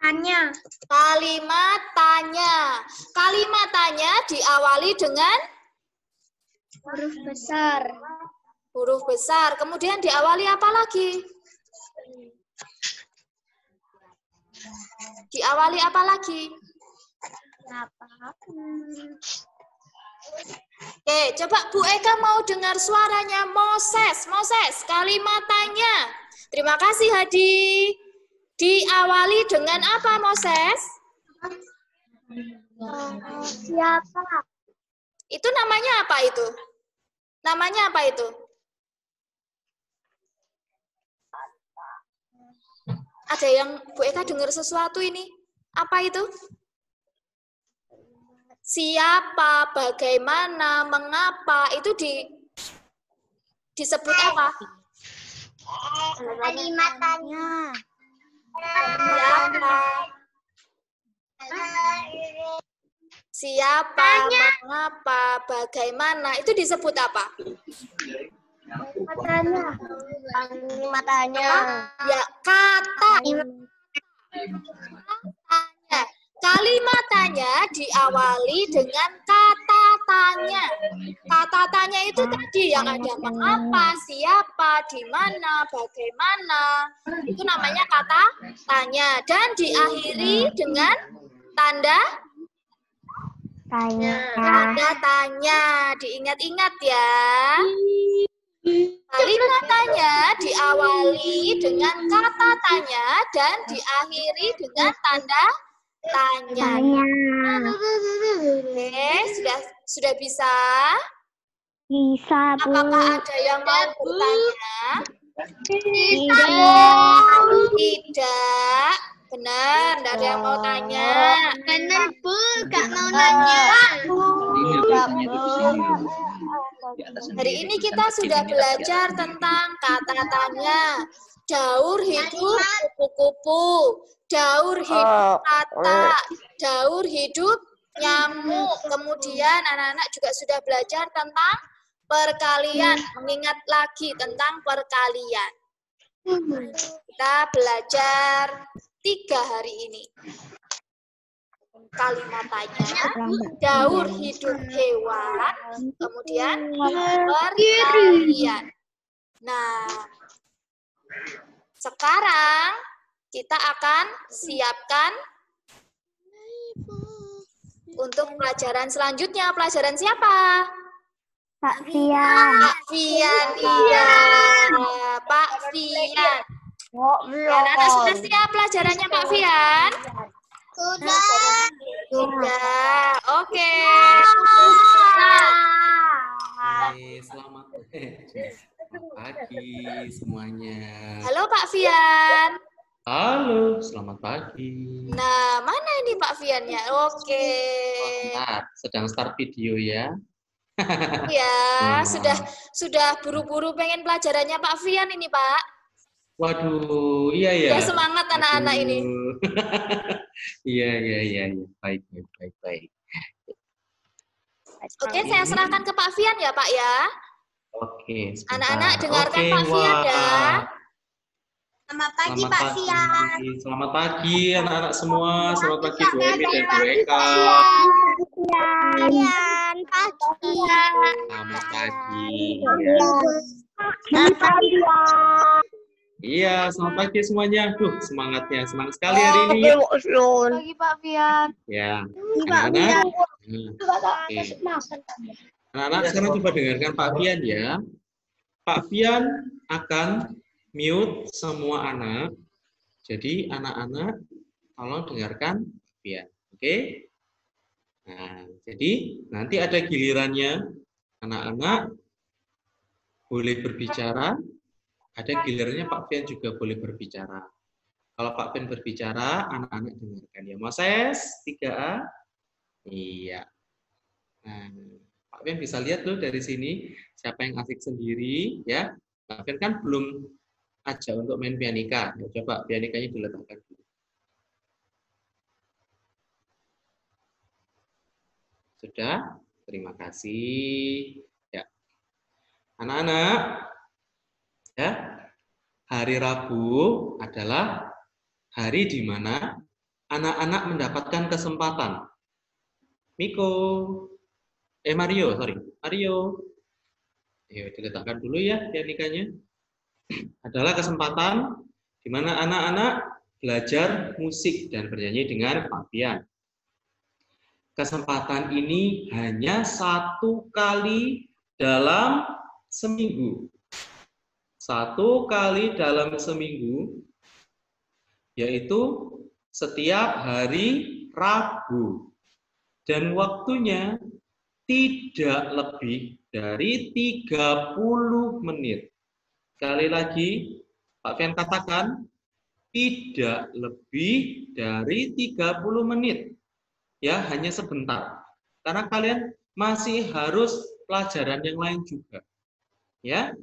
Tanya. Kalimat tanya. Kalimat tanya diawali dengan Huruf besar. huruf besar. Kemudian diawali apa lagi? Diawali apa lagi? Coba Bu Eka mau dengar suaranya Moses. Moses, kalimat tanya. Terima kasih Hadi. Diawali dengan apa Moses? Siapa? Itu namanya apa itu? Namanya apa itu? Ada yang Bu Eka dengar sesuatu ini? Apa itu? Siapa, bagaimana, mengapa, itu disebut apa? Kalimat tanya. Siapa, mengapa, bagaimana, itu disebut apa? Kalimat tanya. Ya, kata. Kalimat tanya diawali dengan kata tanya. Kata tanya itu tadi yang ada mengapa, siapa, di mana, bagaimana. Itu namanya kata tanya. Dan diakhiri dengan tanda tanda tanya. Diingat-ingat ya. Kalimat tanya diawali dengan kata tanya dan diakhiri dengan tanda tanya. Oke, sudah bisa? Bisa, Bu. Apakah ada yang mau bertanya? Tidak. Benar, tidak ada yang mau tanya. Benar, Bu. Gak mau nanya. Hari ini kita sudah belajar tentang kata tanya. Daur hidup kupu-kupu. Daur hidup kata. Daur hidup nyamuk. Kemudian anak-anak juga sudah belajar tentang perkalian. Mengingat lagi tentang perkalian. Kita belajar 3 hari ini. Kalimat tanya, daur hidup hewan, kemudian perkalian. Nah, sekarang kita akan siapkan untuk pelajaran selanjutnya. Pelajaran siapa? Pak Fian. Pak Fian, iya. Pak Fian. Anak-anak sudah siap pelajarannya Pak Fian? Sudah. Oke. Nah, Selamat. pagi semuanya. Halo Pak Fian. Halo, selamat pagi. Nah, mana ini Pak Fiannya? Oke. Sedang start video ya. Ya, sudah buru-buru pengen pelajarannya Pak Fian ini, Pak. Waduh, iya ya. Ya semangat anak-anak ini. Iya. Baik. Oke, saya serahkan ke Pak Fian ya, Pak ya. Oke. Anak-anak dengarkan Pak Fian ya. Selamat pagi Pak Fian. Selamat pagi anak-anak semua. Selamat pagi Bu Emi dan Bu Eka. Fian, pagi. Selamat pagi. Selamat pagi. Iya, selamat pagi semuanya. Duh, semangatnya. Senang sekali hari ini. Pagi Pak Fian. Ya, anak-anak. Oke. Anak-anak sekarang coba dengarkan Pak Fian ya. Pak Fian akan mute semua anak. Jadi anak-anak tolong dengarkan Pak Fian. Oke? Nah, jadi nanti ada gilirannya. Anak-anak boleh berbicara. Ada gilirannya Pak Fian juga boleh berbicara. Kalau Pak Fian berbicara, anak-anak dengarkan ya. Moses, 3A. Iya. Nah, Pak Fian bisa lihat loh dari sini siapa yang asik sendiri ya. Pak Fian kan belum ajak untuk main pianika. Ya, coba pianikanya diletakkan dulu. Sudah? Terima kasih. Ya. Anak-anak, ya, hari Rabu adalah hari di mana anak-anak mendapatkan kesempatan. Mario. Ayo diletakkan dulu ya pianikanya. Adalah kesempatan di mana anak-anak belajar musik dan bernyanyi dengan Pak Fian. Kesempatan ini hanya 1 kali dalam seminggu. 1 kali dalam seminggu, yaitu setiap hari Rabu. Dan waktunya tidak lebih dari 30 menit. Sekali lagi, Pak Fian katakan, tidak lebih dari 30 menit. Ya, hanya sebentar. Karena kalian masih harus pelajaran yang lain juga. Ya.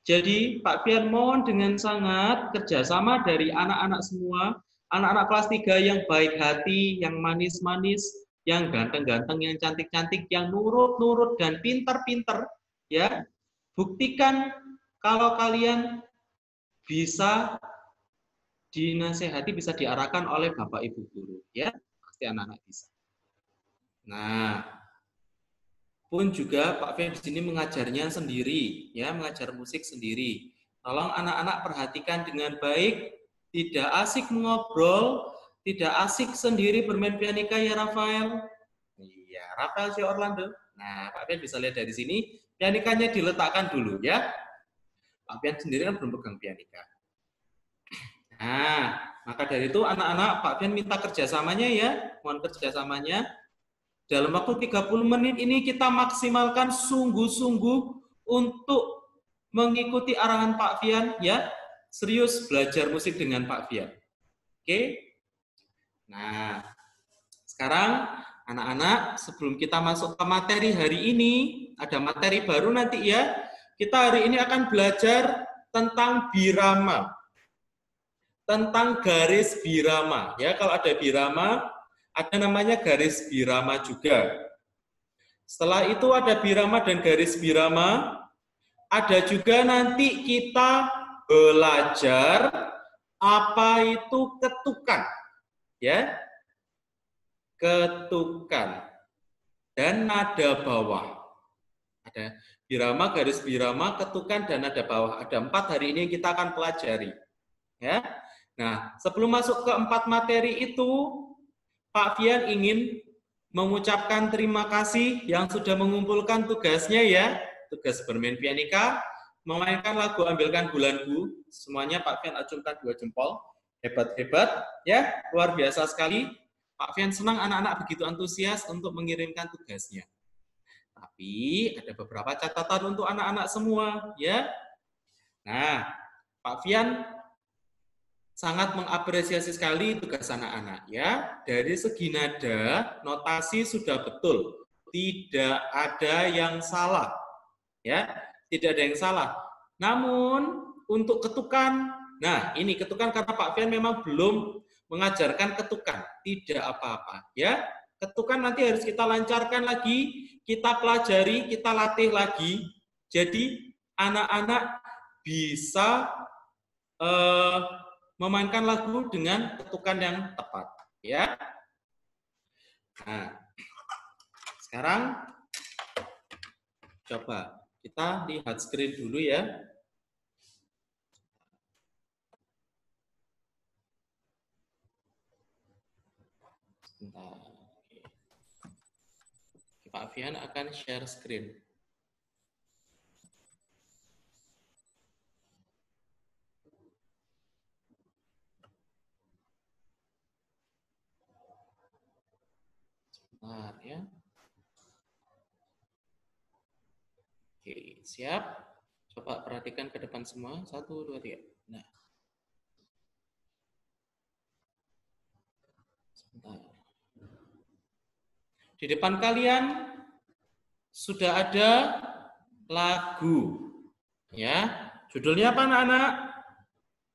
Jadi Pak Fian mohon dengan sangat kerjasama dari anak-anak semua, anak-anak kelas 3 yang baik hati, yang manis-manis, yang ganteng-ganteng, yang cantik-cantik, yang nurut-nurut dan pintar-pintar, ya. Buktikan kalau kalian bisa dinasehati, bisa diarahkan oleh Bapak Ibu guru, ya. Pasti anak-anak bisa. Nah, pun juga Pak Fian di sini mengajarnya sendiri, ya, mengajar musik sendiri. Tolong anak-anak perhatikan dengan baik, tidak asik mengobrol, tidak asik sendiri bermain pianika ya Rafael. Iya, Rafael si Orlando. Nah, Pak Fian bisa lihat dari sini, pianikanya diletakkan dulu ya. Pak Fian sendiri kan belum pegang pianika. Nah, maka dari itu anak-anak Pak Fian minta kerjasamanya ya, mohon kerjasamanya. Dalam waktu 30 menit ini kita maksimalkan sungguh-sungguh untuk mengikuti arahan Pak Fian ya. Serius belajar musik dengan Pak Fian. Oke? Nah, sekarang anak-anak sebelum kita masuk ke materi hari ini, ada materi baru nanti ya. Kita hari ini akan belajar tentang birama. Tentang garis birama ya. Kalau ada birama, ada namanya garis birama juga. Setelah itu ada birama dan garis birama. Ada juga nanti kita belajar apa itu ketukan. Ya. Ketukan. Dan nada bawah. Ada birama, garis birama, ketukan, dan nada bawah. Ada 4 hari ini yang kita akan pelajari. Ya. Nah, sebelum masuk ke 4 materi itu, Pak Fian ingin mengucapkan terima kasih yang sudah mengumpulkan tugasnya ya, tugas bermain pianika, memainkan lagu Ambilkan Bulanku, semuanya Pak Fian acungkan 2 jempol, hebat-hebat ya, luar biasa sekali. Pak Fian senang anak-anak begitu antusias untuk mengirimkan tugasnya. Tapi ada beberapa catatan untuk anak-anak semua ya. Nah, Pak Fian sangat mengapresiasi sekali tugas anak-anak ya. Dari segi nada, notasi sudah betul. Tidak ada yang salah. Ya, tidak ada yang salah. Namun untuk ketukan, nah ini ketukan karena Pak Fian memang belum mengajarkan ketukan, tidak apa-apa ya. Ketukan nanti harus kita lancarkan lagi, kita pelajari, kita latih lagi. Jadi anak-anak bisa memainkan lagu dengan ketukan yang tepat ya. Nah, sekarang coba kita lihat screen dulu ya. Sebentar. Pak Fian akan share screen. Sebentar ya. Oke, siap. Coba perhatikan ke depan semua. 1, 2, 3. Nah. Sebentar. Di depan kalian sudah ada lagu. Ya. Judulnya apa anak-anak?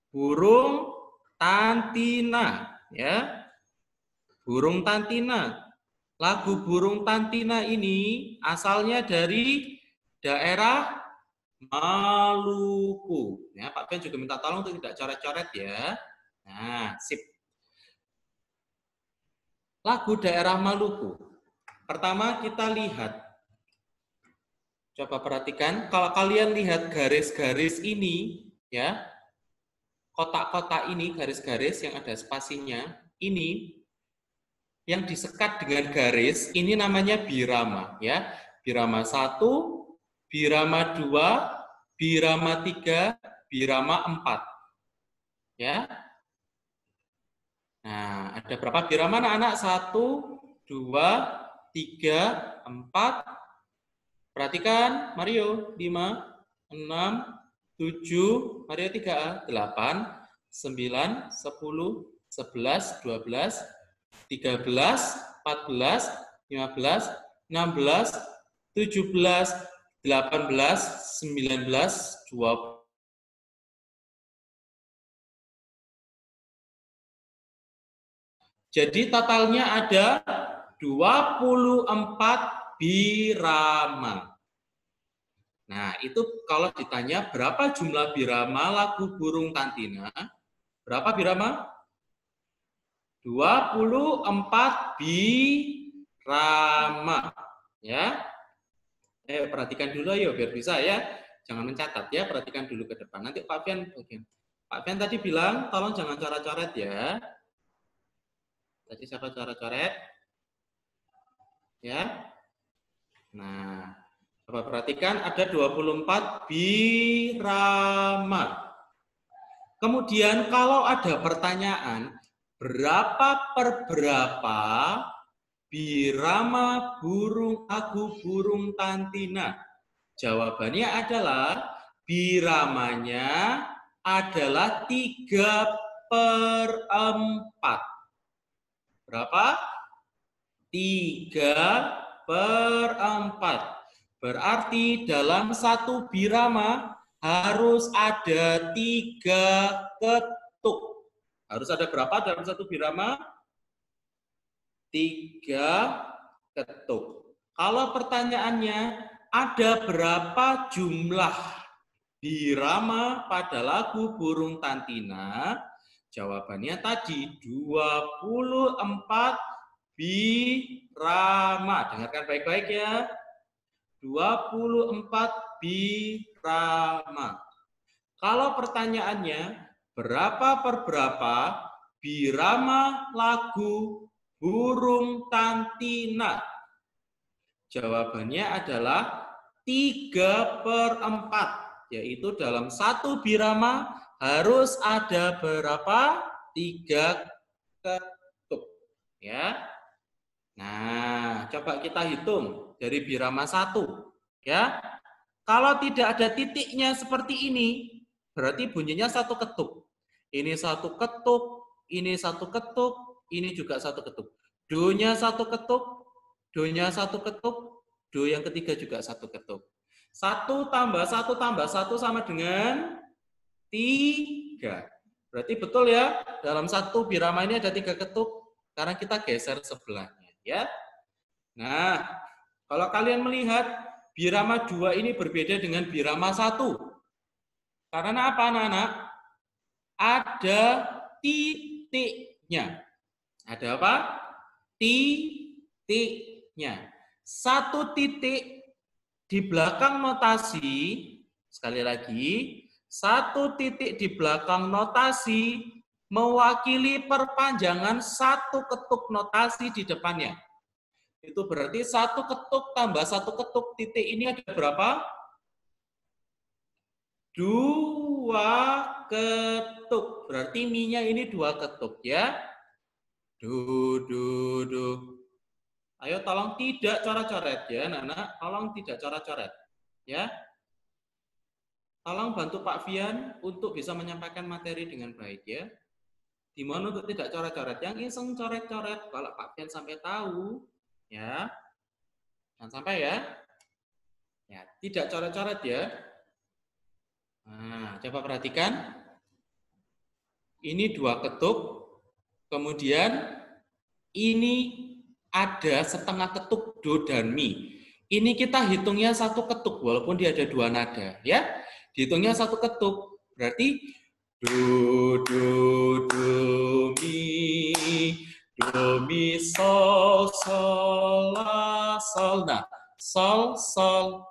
Burung Tantina, ya. Burung Tantina. Lagu Burung Tantina ini asalnya dari daerah Maluku. Ya, Pak Ben juga minta tolong untuk tidak coret-coret ya. Nah, sip. Lagu daerah Maluku. Pertama kita lihat. Coba perhatikan, kalau kalian lihat garis-garis ini, ya, kotak-kotak ini, garis-garis yang ada spasinya, ini yang disekat dengan garis, ini namanya birama, ya. Birama 1, birama 2, birama 3, birama 4. Ya. Nah, ada berapa birama anak-anak? 1, 2, 3, 4. Perhatikan, Mario, 5, 6, 7, Mario 3A, 8, 9, 10, 11, 12, 13, 14, 15, 16, 17, 18, 19, 20. Jadi totalnya ada 24 birama. Nah, itu kalau ditanya berapa jumlah birama lagu Burung Tantina, berapa birama? 24 birama. Ya. Perhatikan dulu ayo biar bisa ya. Jangan mencatat ya, perhatikan dulu ke depan. Nanti Pak Fian bagian. Pak Fian tadi bilang tolong jangan coret-coret ya. Tadi siapa coret-coret? Ya. Nah, coba perhatikan ada 24 birama. Kemudian kalau ada pertanyaan, berapa per berapa birama lagu Burung Tantina? Jawabannya adalah biramanya adalah 3/4. Berapa? 3/4. Berarti dalam satu birama harus ada 3 ketuk. Harus ada berapa dalam satu birama? 3 ketuk. Kalau pertanyaannya, ada berapa jumlah birama pada lagu Burung Tantina? Jawabannya tadi 24 birama. Dengarkan baik-baik ya. 24 birama. Kalau pertanyaannya, berapa per berapa birama lagu Burung Tantina? Jawabannya adalah 3/4. Yaitu dalam satu birama harus ada berapa? 3 ketuk. Ya. Nah, coba kita hitung dari birama 1. Ya. Kalau tidak ada titiknya seperti ini, berarti bunyinya satu ketuk. Ini satu ketuk, ini satu ketuk, ini juga satu ketuk. Do-nya satu ketuk, do-nya satu ketuk, do yang ketiga juga satu ketuk. 1 tambah 1 sama dengan 3. Berarti betul ya, dalam satu birama ini ada 3 ketuk. Sekarang kita geser sebelahnya ya. Nah, kalau kalian melihat birama 2 ini berbeda dengan birama 1. Karena apa anak-anak? Ada titiknya. Ada apa? Titiknya. Satu titik di belakang notasi, sekali lagi, satu titik di belakang notasi mewakili perpanjangan satu ketuk notasi di depannya. Itu berarti satu ketuk tambah satu ketuk titik ini ada berapa? 2 ketuk. Berarti mi-nya ini 2 ketuk ya. Du. Ayo tolong tidak coret-coret ya, Nana. Tolong tidak coret-coret ya. Tolong bantu Pak Fian untuk bisa menyampaikan materi dengan baik ya. Dimohon untuk tidak coret-coret. Yang iseng coret-coret kalau Pak Fian sampai tahu ya. Jangan sampai ya. Ya, tidak coret-coret ya. Nah, coba perhatikan. Ini 2 ketuk. Kemudian ini ada setengah ketuk do dan mi. Ini kita hitungnya satu ketuk walaupun dia ada 2 nada ya. Dihitungnya satu ketuk. Berarti do mi sol la sol. Nah, sol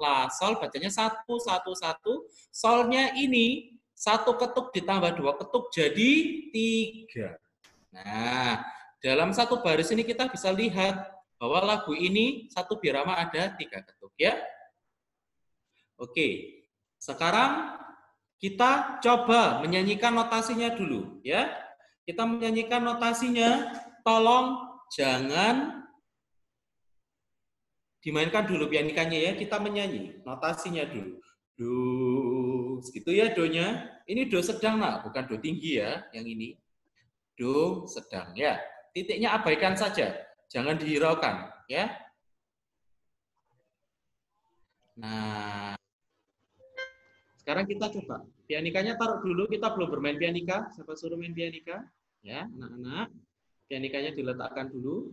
la sol bacanya 1 1 1. Solnya ini satu ketuk ditambah 2 ketuk jadi 3. Nah, dalam satu baris ini kita bisa lihat bahwa lagu ini satu birama ada 3 ketuk ya. Oke, sekarang kita coba menyanyikan notasinya dulu ya. Kita menyanyikan notasinya, tolong jangan dimainkan dulu pianikanya ya. Kita menyanyi notasinya dulu. Do, gitu ya do-nya. Ini do sedang nak, bukan do tinggi ya, yang ini. Do sedang ya. Titiknya abaikan saja, jangan dihiraukan ya. Nah, sekarang kita coba. Pianikanya taruh dulu, kita belum bermain pianika. Siapa suruh main pianika? Ya, anak-anak. Pianikanya diletakkan dulu.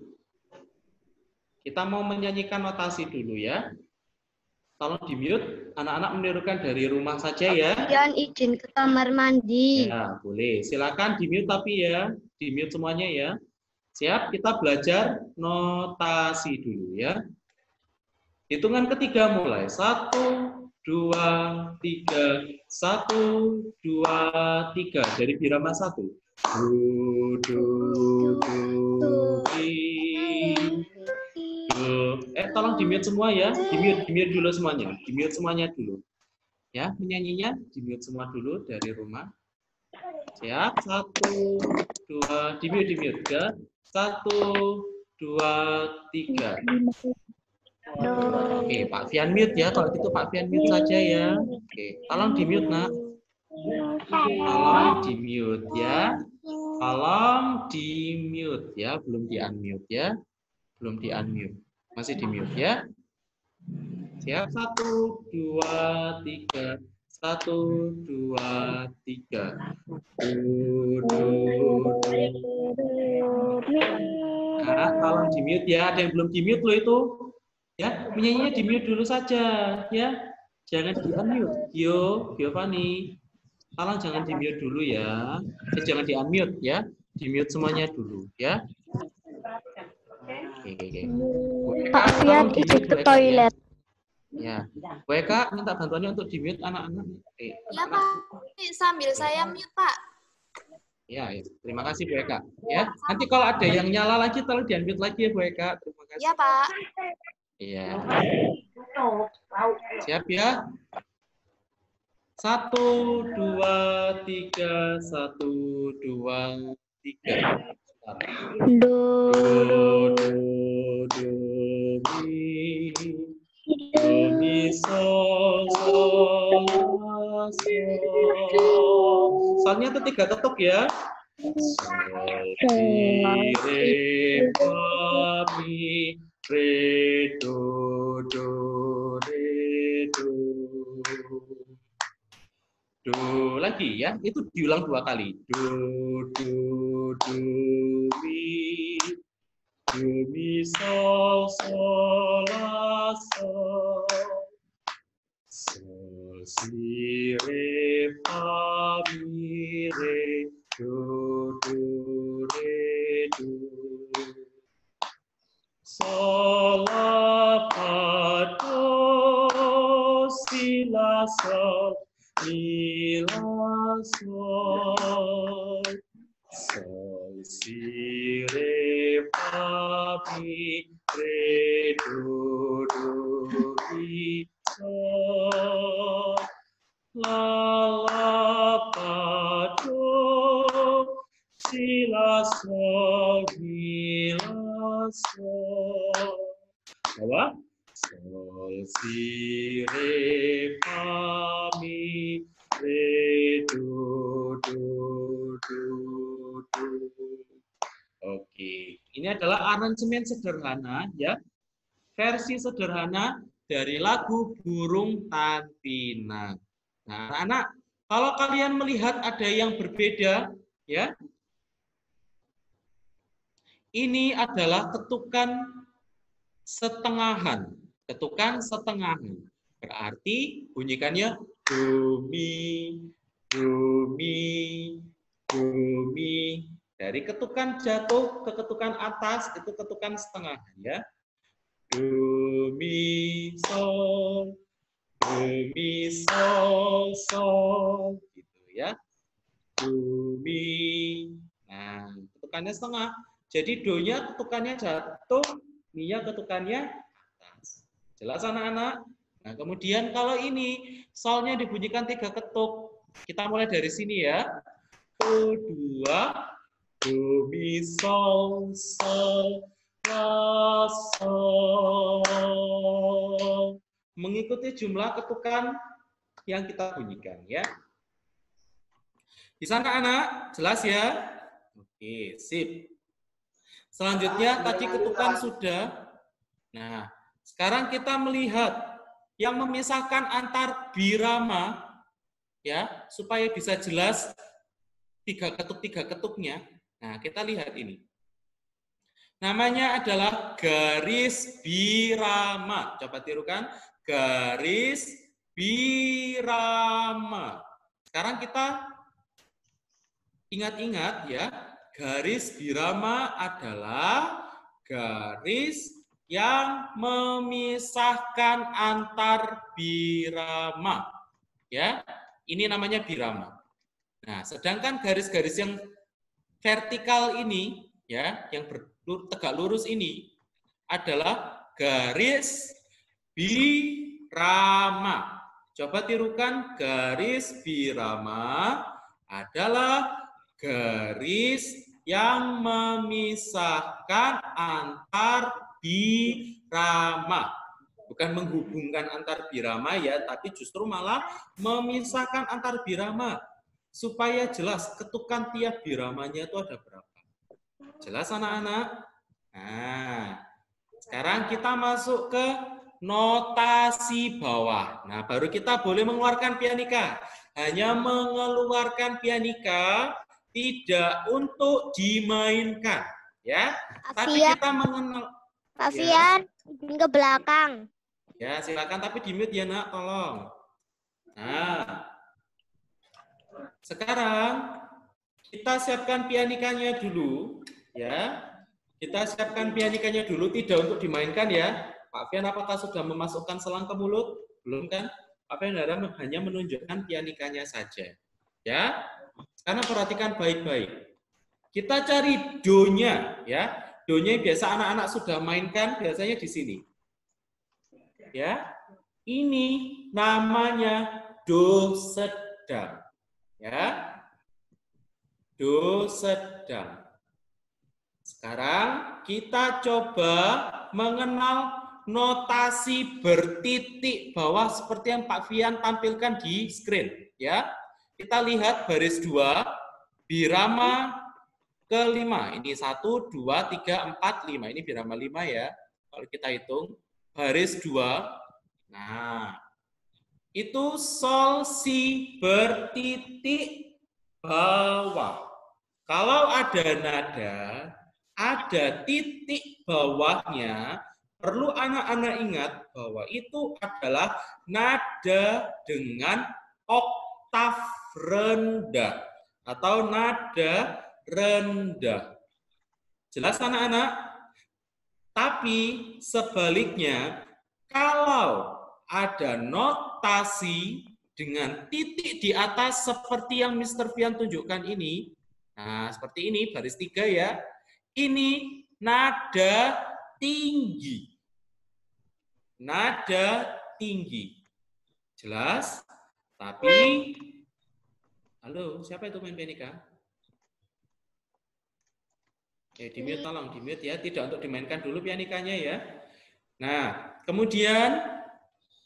Kita mau menyanyikan notasi dulu ya. Tolong di-mute, anak-anak menirukan dari rumah saja ya. Jangan izin ke kamar mandi. Ya, boleh. Silakan di-mute tapi ya. Di-mute semuanya ya. Siap, kita belajar notasi dulu ya. Hitungan ketiga mulai. 1, 2, 3. 1, 2, 3. Dari birama 1. Do, mi. Tolong di-mute semua ya. Di-mute dulu semuanya. Di-mute semuanya dulu. Ya, menyanyinya di-mute semua dulu dari rumah. Siap. 1, 2, di-mute ya. 1, 2, 3. Oke, Pak Fian mute ya. Kalau gitu Pak Fian mute saja ya. Oke, tolong di-mute, Nak. Tolong di-mute ya. Tolong di-mute ya, belum di-unmute ya. Belum di-unmute. Masih di-mute ya. Siap, 1, 2, 3. 1, 2, 3. Nah, tolong di-mute ya. Ada yang belum di-mute loh itu. Ya, menyanyinya di-mute dulu saja ya. Jangan di-unmute. Giovanni. Tolong jangan di-mute dulu ya. Jangan di-unmute ya. Di-mute semuanya dulu ya. Oke. Pak Fian izin ke toilet. Ya. WK minta bantuannya untuk di-mute anak-anak. Ya, Pak. Sambil saya mute, Pak. Ya. Terima kasih Bu Eka. Ya. Nanti kalau ada yang nyala lagi tolong di-unmute lagi ya Bu Eka. Terima kasih. Ya, Pak. Iya. Siap ya? 1, 2, 3. 1, 2, 3. Do, mi. do, mi, sol, sol, la, sol. Solnya itu 3 ketuk ya. Sol, si, re, fa, mi, re, do, re, do. Do lagi ya, itu diulang 2 kali. Do, mi, sol, sol, la, sol. Sol, si, re, fa, mi, re, do, re, do. Sol, la, fa, do, si, la, sol, mi, la, sol. Sol, si, re, fa, mi, re, do, mi, sol. La, fa, do, si, la, sol, mi, la, sol. Bawah. Sol, si, re, fa, mi, re, do. Oke, ini adalah aransemen sederhana ya. Versi sederhana dari lagu Burung Tantina. Nah, anak-anak, kalau kalian melihat ada yang berbeda, ya, ini adalah ketukan setengahan. Ketukan setengahan. Berarti bunyikannya do, mi, do, mi, do, mi. Dari ketukan jatuh ke ketukan atas, itu ketukan setengahan, ya. Do, mi, sol. Do, mi, sol, sol, gitu ya. Do, mi. Nah, ketukannya setengah. Jadi do-nya ketukannya jatuh, mi-nya ketukannya atas. Jelas anak-anak? Nah, kemudian kalau ini solnya dibunyikan 3 ketuk. Kita mulai dari sini ya. Do, 2, do, mi, sol, sol, la, sol. Mengikuti jumlah ketukan yang kita bunyikan ya. Bisa anak-anak? Jelas ya? Oke, sip. Selanjutnya tadi ketukan sudah. Nah, sekarang kita melihat yang memisahkan antar birama ya, supaya bisa jelas 3 ketuknya. Nah, kita lihat ini. Namanya adalah garis birama. Coba tirukan. Garis birama. Sekarang kita ingat-ingat ya, garis birama adalah garis yang memisahkan antar birama. Ya, ini namanya birama. Nah, sedangkan garis-garis yang vertikal ini ya, yang tegak lurus ini adalah garis birama. Coba tirukan, garis birama adalah garis yang memisahkan antar birama. Bukan menghubungkan antar birama ya, tapi justru malah memisahkan antar birama. Supaya jelas ketukan tiap biramanya itu ada berapa. Jelas anak-anak? Nah, sekarang kita masuk ke notasi bawah. Nah, baru kita boleh mengeluarkan pianika. Hanya mengeluarkan pianika, tidak untuk dimainkan, ya. Tapi kita mengenal. Pak Fian, ke belakang. Ya, silakan, tapi di-mute ya, Nak, tolong. Nah, sekarang kita siapkan pianikanya dulu, ya. Kita siapkan pianikanya dulu, tidak untuk dimainkan ya. Pak Fian apakah sudah memasukkan selang ke mulut? Belum kan? Pak Fian hanya menunjukkan pianikanya saja. Ya. Sekarang perhatikan baik-baik. Kita cari do-nya ya. Do-nya biasa anak-anak sudah mainkan biasanya di sini. Ya. Ini namanya do sedang. Ya. Do sedang. Sekarang kita coba mengenal notasi bertitik bawah seperti yang Pak Fian tampilkan di screen. Ya, kita lihat baris 2, birama ke-5. Ini 1, 2, 3, 4, 5. Ini birama 5 ya. Kalau kita hitung, baris 2. Nah, itu sol, si bertitik bawah. Kalau ada nada, ada titik bawahnya, perlu anak-anak ingat bahwa itu adalah nada dengan oktav rendah atau nada rendah. Jelas anak-anak? Tapi sebaliknya, kalau ada notasi dengan titik di atas seperti yang Mr. Fian tunjukkan ini, nah seperti ini, baris 3 ya, ini nada tinggi. Nada tinggi. Jelas? Tapi, halo, siapa itu main pianika? Di-mute, tolong di-mute ya, tidak untuk dimainkan dulu pianikanya ya. Nah, kemudian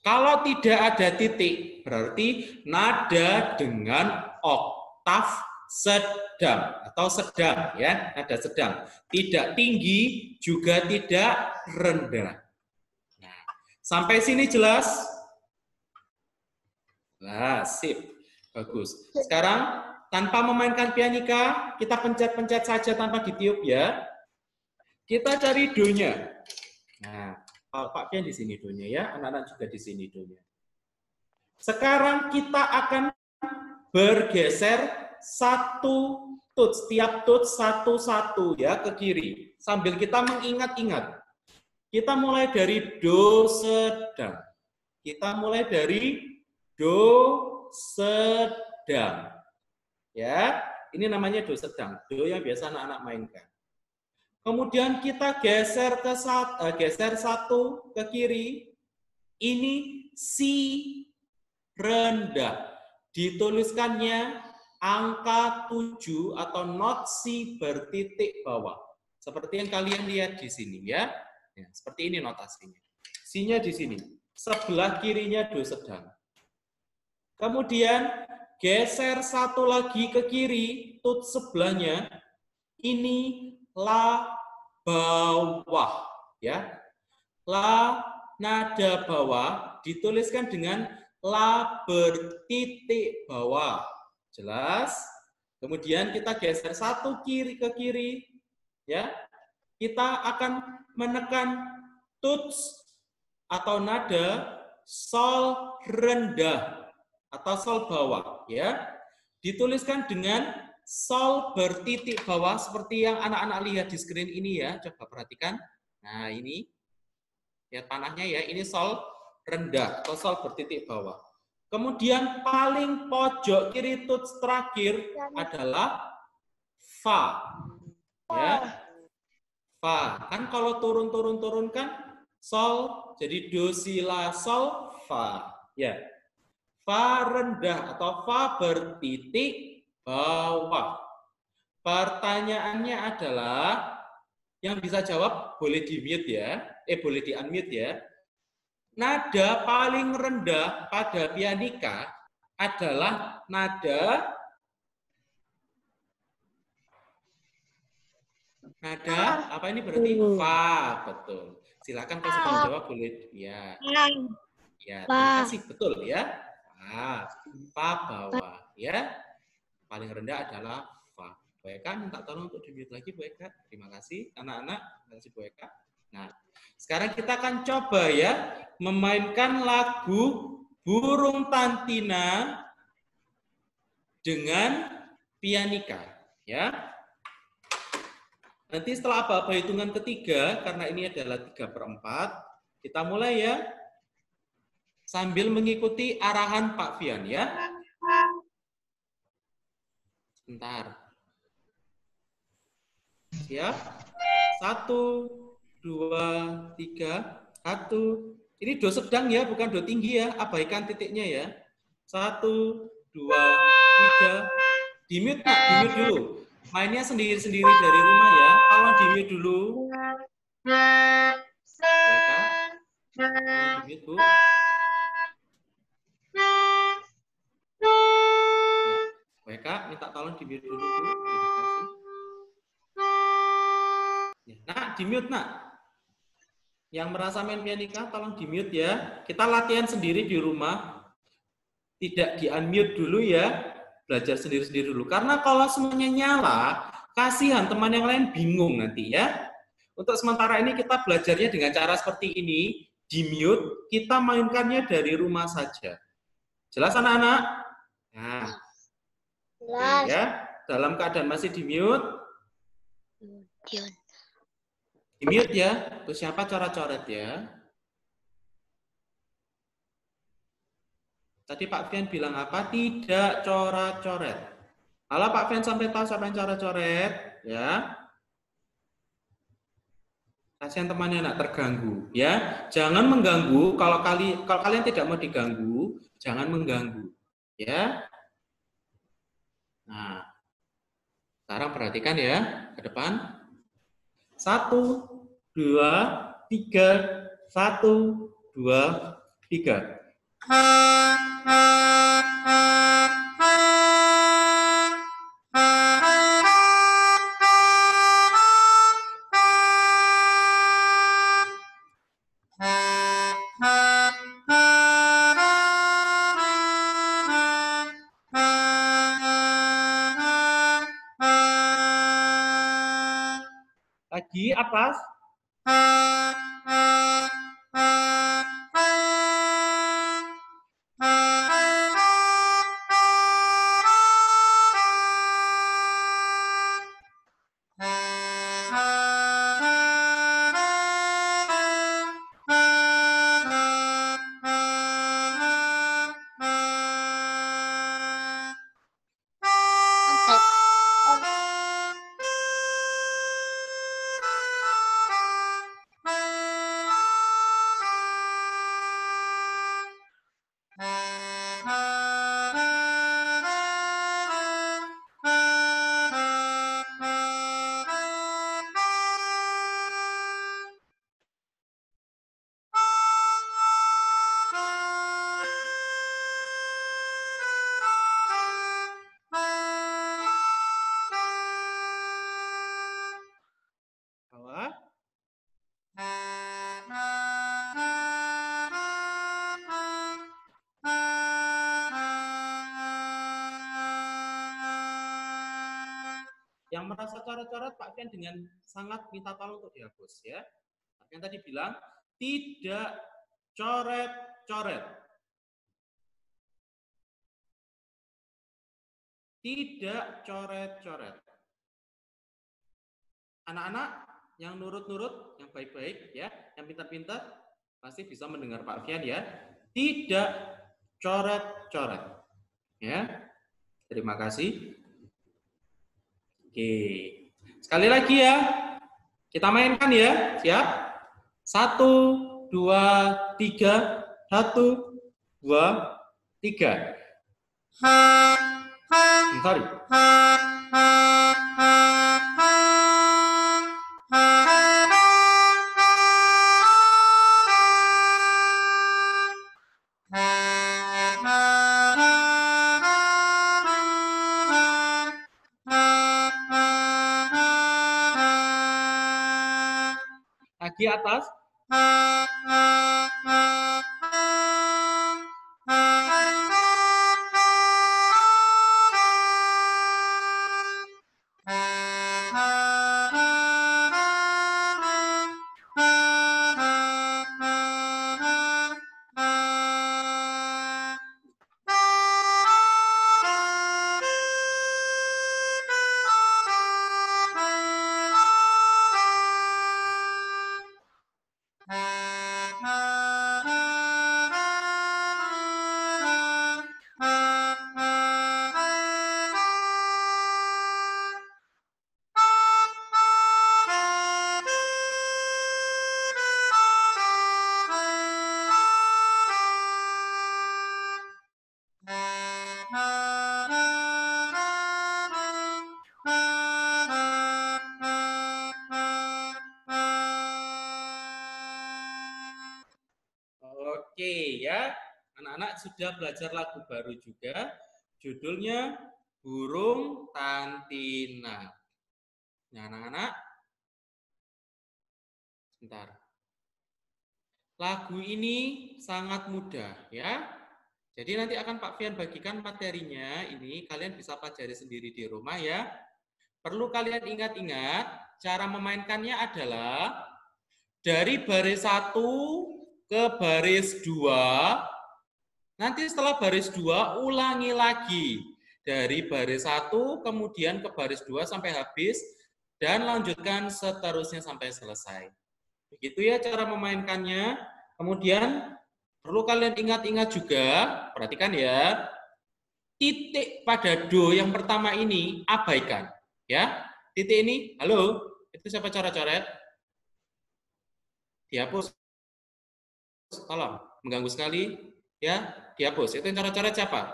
kalau tidak ada titik, berarti nada dengan oktav sedang atau sedang ya, nada sedang. Tidak tinggi, juga tidak rendah. Nah, sampai sini jelas? Nah, sip. Bagus. Sekarang tanpa memainkan pianika, kita pencet-pencet saja tanpa ditiup ya. Kita cari do-nya. Nah, Pak Pian di sini do-nya ya, anak-anak juga di sini do-nya. Sekarang kita akan bergeser satu tuts, tiap tuts satu-satu ya ke kiri. Sambil kita mengingat-ingat. Kita mulai dari do sedang. Kita mulai dari do sedang. Ya, ini namanya do sedang, do yang biasa anak-anak mainkan. Kemudian kita geser satu ke kiri. Ini si rendah. Dituliskannya angka 7 atau not si bertitik bawah. Seperti yang kalian lihat di sini ya. Seperti ini notasinya. Si-nya di sini. Sebelah kirinya do sedang. Kemudian geser satu lagi ke kiri, tut sebelahnya, ini la bawah, ya. La nada bawah dituliskan dengan la bertitik bawah. Jelas? Kemudian kita geser satu kiri ke kiri, ya. Kita akan menekan tuts atau nada sol rendah atau sol bawah, ya. Dituliskan dengan sol bertitik bawah seperti yang anak-anak lihat di screen ini ya. Coba perhatikan. Nah, ini lihat panahnya ya. Ini sol rendah atau sol bertitik bawah. Kemudian paling pojok kiri tuts terakhir adalah fa. Ya. Fa. Kan kalau turun kan sol jadi do si la sol fa. Ya. Fa rendah atau fa bertitik bawah. Pertanyaannya adalah, yang bisa jawab boleh di-mute ya, boleh di-unmute ya. Nada paling rendah pada pianika adalah nada apa ini berarti? Fa, betul. Silakan kalau sudah menjawab boleh ya. Ya, terima kasih, betul ya. Fa bawah ya. Paling rendah adalah fa. Bu Eka minta tolong untuk di-mute lagi Bu Eka. Terima kasih anak-anak. Terima kasih Bu Eka. Nah, sekarang kita akan coba ya memainkan lagu Burung Tantina dengan pianika ya. Nanti setelah apa-apa hitungan ketiga, karena ini adalah 3/4, kita mulai ya. Sambil mengikuti arahan Pak Fian ya. Sebentar. Siap? 1, 2, 3, 1. Ini do sedang ya, bukan do tinggi ya. Abaikan titiknya ya. 1, 2, 3. Di-mute Nak, di-mute dulu. Mainnya sendiri-sendiri dari rumah ya. Tolong di-mute dulu. Tolong di-mute, Bu. Ya. Kak, minta tolong di-mute dulu, Bu. Terima kasih. Ya, nak, di-mute, nak. Yang merasa main pianika, tolong di-mute ya. Kita latihan sendiri di rumah. Tidak di-unmute dulu ya. Belajar sendiri-sendiri dulu. Karena kalau semuanya nyala, kasihan teman yang lain bingung nanti ya. Untuk sementara ini kita belajarnya dengan cara seperti ini. Di-mute, kita mainkannya dari rumah saja. Jelas anak-anak? Nah, Jelas. ya. Dalam keadaan masih di-mute. Di-mute ya. Terus siapa coret-coret ya? Tadi Pak Fian bilang apa? Tidak coret-coret. Kalau Pak Fian sampai tahu siapa yang coret-coret, ya. Kasihan temannya nak terganggu, ya. Jangan mengganggu. Kalau kalian tidak mau diganggu, jangan mengganggu, ya. Nah, sekarang perhatikan ya ke depan. 1, 2, 3. 1, 2, 3. Lagi atas. Bawah. Yang merasa coret-coret Pak Fian dengan sangat minta tolong untuk dihapus ya. Pak Fian tadi bilang tidak coret-coret. Tidak coret-coret. Anak-anak yang nurut-nurut, yang baik-baik ya, yang pintar-pintar pasti bisa mendengar Pak Fian ya. Tidak coret-coret. Ya. Terima kasih. Oke. Sekali lagi ya. Kita mainkan ya. Siap? 1, 2, 3. 1, 2, 3. Sorry. Lagi atas. Oke ya, anak-anak sudah belajar lagu baru juga. Judulnya Burung Tantina. Nah, anak-anak, sebentar. Lagu ini sangat mudah ya. Jadi nanti akan Pak Fian bagikan materinya. Ini kalian bisa pelajari sendiri di rumah ya. Perlu kalian ingat-ingat, cara memainkannya adalah dari baris 1 ke baris 2. Nanti setelah baris 2, ulangi lagi. Dari baris 1, kemudian ke baris 2 sampai habis, dan lanjutkan seterusnya sampai selesai. Begitu ya cara memainkannya. Kemudian, perlu kalian ingat-ingat juga, perhatikan ya, titik pada do yang pertama ini abaikan. Ya, titik ini, halo, itu siapa coret-coret? Dihapus. Tolong, mengganggu sekali. Ya, dihapus. Itu yang coret-coret siapa?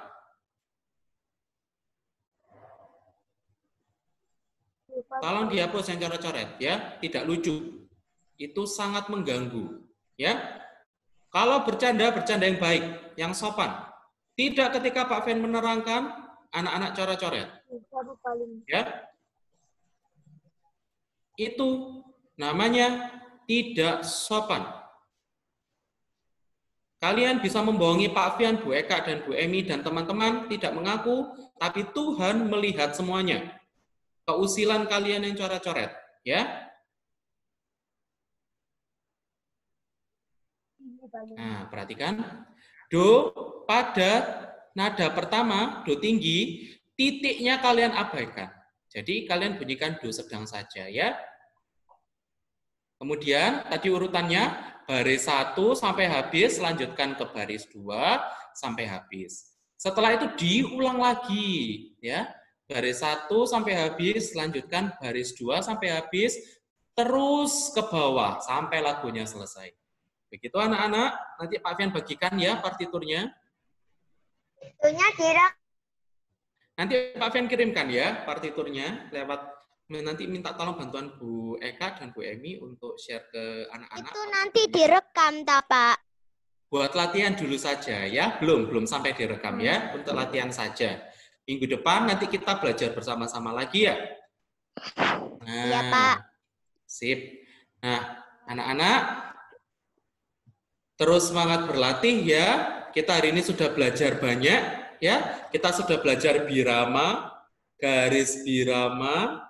Tolong dihapus yang coret-coret, ya. Tidak lucu. Itu sangat mengganggu. Ya. Kalau bercanda, bercanda yang baik, yang sopan. Tidak ketika Pak Fen menerangkan, anak-anak coret-coret. Ya. Itu namanya tidak sopan. Kalian bisa membohongi Pak Fian, Bu Eka, dan Bu Emi, dan teman-teman tidak mengaku, tapi Tuhan melihat semuanya. Keusilan kalian yang coret-coret. Ya. Nah, perhatikan. Do pada nada pertama, do tinggi, titiknya kalian abaikan. Jadi kalian bunyikan do sedang saja ya. Kemudian tadi urutannya baris 1 sampai habis, lanjutkan ke baris 2 sampai habis. Setelah itu diulang lagi ya. Baris 1 sampai habis, lanjutkan baris 2 sampai habis, terus ke bawah sampai lagunya selesai. Begitu anak-anak, nanti Pak Fian bagikan ya partiturnya. Itunya direk. Nanti Pak Fian kirimkan ya partiturnya lewat, nanti minta tolong bantuan Bu Eka dan Bu Emi untuk share ke anak-anak. Itu nanti direkam, tak Pak? Buat latihan dulu saja ya, belum sampai direkam ya, untuk latihan saja. Minggu depan nanti kita belajar bersama-sama lagi ya. Nah, iya Pak. Sip. Nah, anak-anak terus semangat berlatih ya. Kita hari ini sudah belajar banyak ya. Kita sudah belajar birama, garis birama,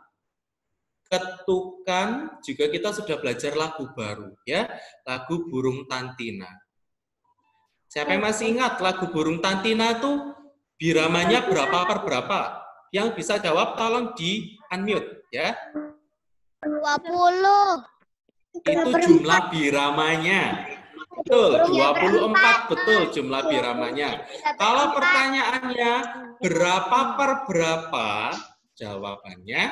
ketukan, juga kita sudah belajar lagu baru ya, lagu Burung Tantina. Siapa yang masih ingat lagu Burung Tantina itu biramanya berapa per berapa? Yang bisa jawab tolong di unmute ya. 20. Itu jumlah biramanya. Betul, 24 betul jumlah biramanya. Kalau pertanyaannya berapa per berapa? Jawabannya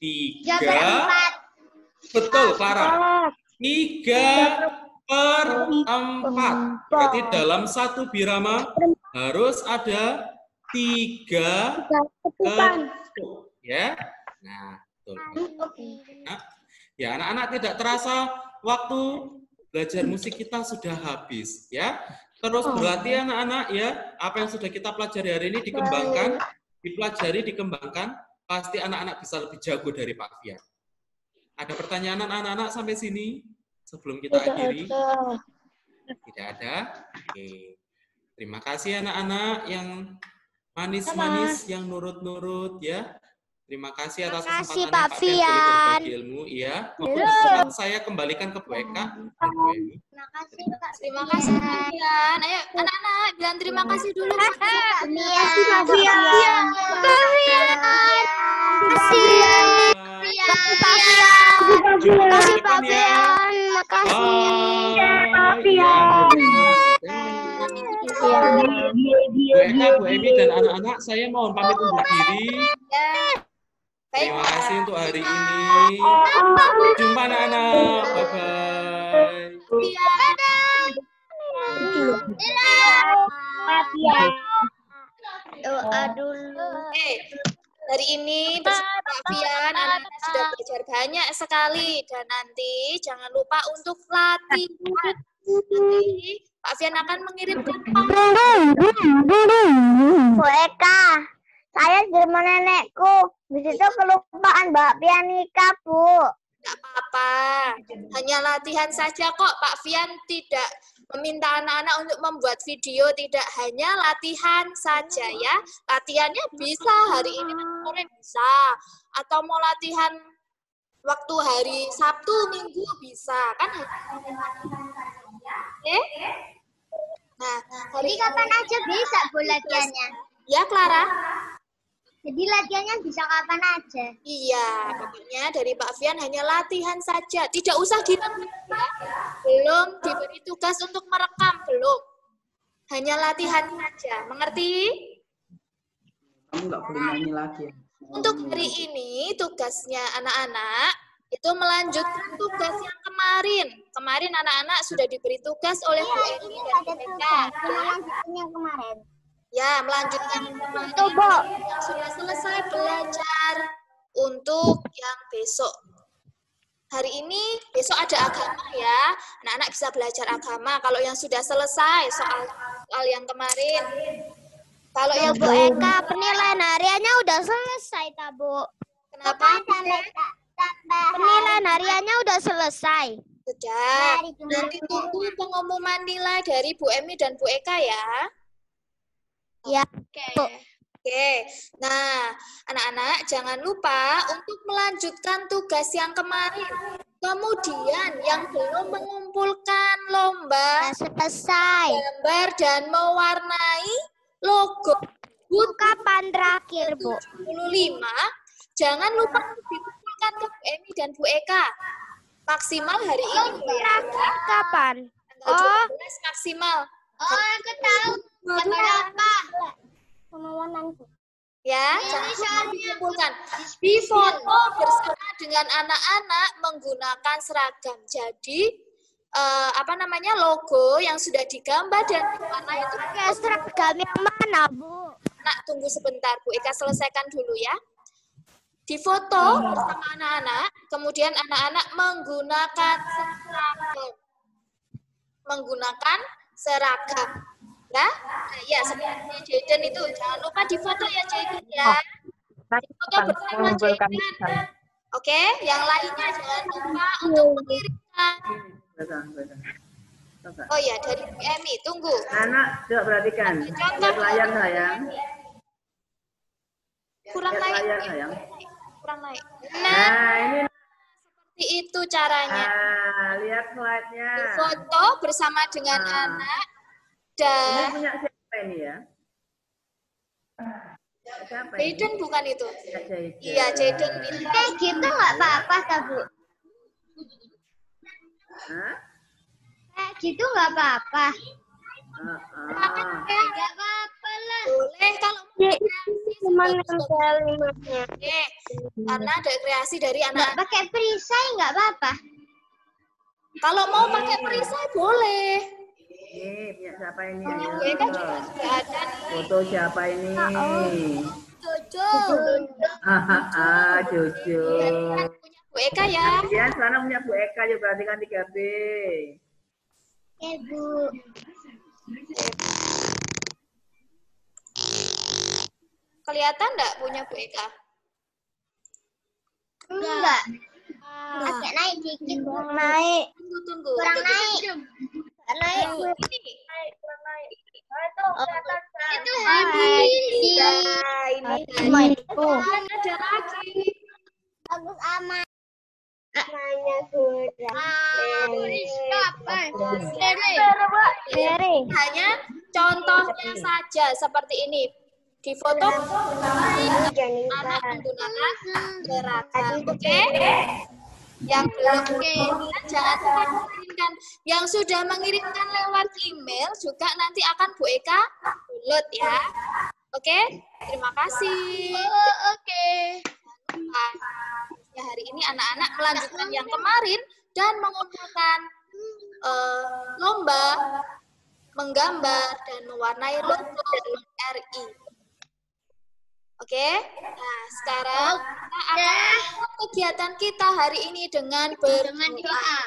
3. Betul, Clara. 3 per 4. Berarti dalam satu birama harus ada 3 ketuk. Ya. Nah, betul. Nah, ya, anak-anak tidak terasa waktu belajar musik kita sudah habis ya. Terus berlatih anak-anak ya. Apa yang sudah kita pelajari hari ini dikembangkan, dipelajari, dikembangkan, pasti anak-anak bisa lebih jago dari Pak Fian. Ada pertanyaan anak-anak sampai sini sebelum kita akhiri? Tidak ada? Oke. Terima kasih anak-anak yang manis-manis, yang nurut-nurut ya. Terima kasih atas kesempatan Pak Fian boleh berbagi ilmu. Iya. Mohon saya kembalikan ke Bu Eka dan Bu Emi. Terima kasih Pak. Terima kasih Pak Fian. Ayo anak-anak bilang terima kasih dulu. Terima kasih Pak Fian. Terima kasih Pak Fian. Bu Eka, Bu Emi dan anak-anak, saya mohon pamit undur diri. Terima kasih untuk hari ini. Jumpa anak-anak. Bye-bye. Doa dulu. Hari ini bersama Pak Fian, anak-anak sudah belajar banyak sekali. Dan nanti jangan lupa untuk latihan. Nanti Pak Fian akan mengirimkan Bu Eka, saya di rumah nenekku. Di situ kelupaan Mbak Pianika, Bu. Tidak apa-apa, hanya latihan saja kok. Pak Fian tidak meminta anak-anak untuk membuat video, tidak, hanya latihan saja ya. Latihannya bisa hari ini, sore bisa, atau mau latihan waktu hari Sabtu, Minggu bisa, kan? Nah, Jadi kapan aja bisa Bu latihannya? ya Clara. Jadi latihannya bisa kapan aja? Iya, pokoknya dari Pak Fian hanya latihan saja. Tidak usah direkam ya. Belum diberi tugas untuk merekam, belum. Hanya latihan saja. Mengerti? Kamu nggak boleh nyanyi lagi. Untuk hari ini tugasnya anak-anak itu melanjutkan tugas yang kemarin. Kemarin anak-anak sudah diberi tugas oleh Bu Eni dan Bu Eka. yang kemarin. Ya, melanjutkan Itu, Bu. yang sudah selesai belajar untuk yang besok. Hari ini, besok ada agama ya. Anak-anak bisa belajar agama. Kalau yang sudah selesai soal yang kemarin. Kalau yang Bu Eka, penilaian hariannya udah selesai, tak Bu? kenapa? Penilaian hariannya udah selesai. Sudah. Nanti tunggu pengumuman nilai dari Bu Emi dan Bu Eka ya. Ya. Oke. Nah, anak-anak jangan lupa untuk melanjutkan tugas yang kemarin. Kemudian yang belum mengumpulkan lomba Selesai. gambar dan mewarnai logo Kapan terakhir, Bu? 75, jangan lupa dikumpulkan ke Bu Emi dan Bu Eka. Maksimal hari ini ya. Kapan? Tanggal 12 maksimal. Oh, aku tahu. Berapa? Pemawananku. Ya, jangan dikumpulkan. Di foto bersama dengan anak-anak menggunakan seragam. Jadi, logo yang sudah digambar dan diwarnai itu. Seragam yang mana, Bu? Nak, tunggu sebentar, Bu Eka selesaikan dulu ya. Di foto bersama anak-anak, kemudian anak-anak menggunakan seragam. Ya, ya seperti Jaden itu. Jangan lupa di foto ya Jaden ya. Di foto bersama Jaden. Oke, yang lainnya jangan lupa untuk mengirimkan. Oh ya, dari Bu Emi, tunggu. Anak, coba perhatikan. Contoh Lihat layar sayang. Kurang Lihat naik. layar sayang. Kurang naik. Nah, Nah, ini. seperti itu caranya. Nah, lihat slide-nya. Di foto bersama dengan anak Ini dan punya siapa ini ya? Siapa ini? Jaden bukan itu. Ya, Jaden. Iya, Jaden. Kayak gitu nggak apa-apa, tak, Bu? Hah? Kayak gitu nggak apa-apa. Nggak apa-apa lah. boleh kalau mau kreasi sebagus-bagusnya. Karena ada kreasi dari Nggak anak-anak. pakai perisai nggak apa-apa. Kalau mau pakai perisai boleh. Ini punya siapa ini? Punya Ayo. Bu Eka juga sudah ada nih. Foto siapa ini? Jojo. Jojo. Punya Bu Eka ya. Ya, sana punya Bu Eka, ya perhatikan 3B. Oke, Bu. Kelihatan enggak punya Bu Eka? Enggak. Agak naik dikit. Naik. Tunggu. Kurang naik. Nggak naik, Bu. Ini. Itu Heidi. Nah, ini Itu. ada lagi. Bagus amat. Namanya Bere. Hanya contohnya saja seperti ini. Di foto anak menggunakan seragam. Oke? Yang belum mengirimkan jangan lupa mengirimkan. Yang sudah mengirimkan lewat email juga nanti akan Bu Eka download ya. Oke? Terima kasih. Oke. Ya, hari ini anak-anak melanjutkan yang kemarin dan mengumpulkan lomba menggambar dan mewarnai logo RI. Oke, nah sekarang kita akan kegiatan kita hari ini dengan berdoa.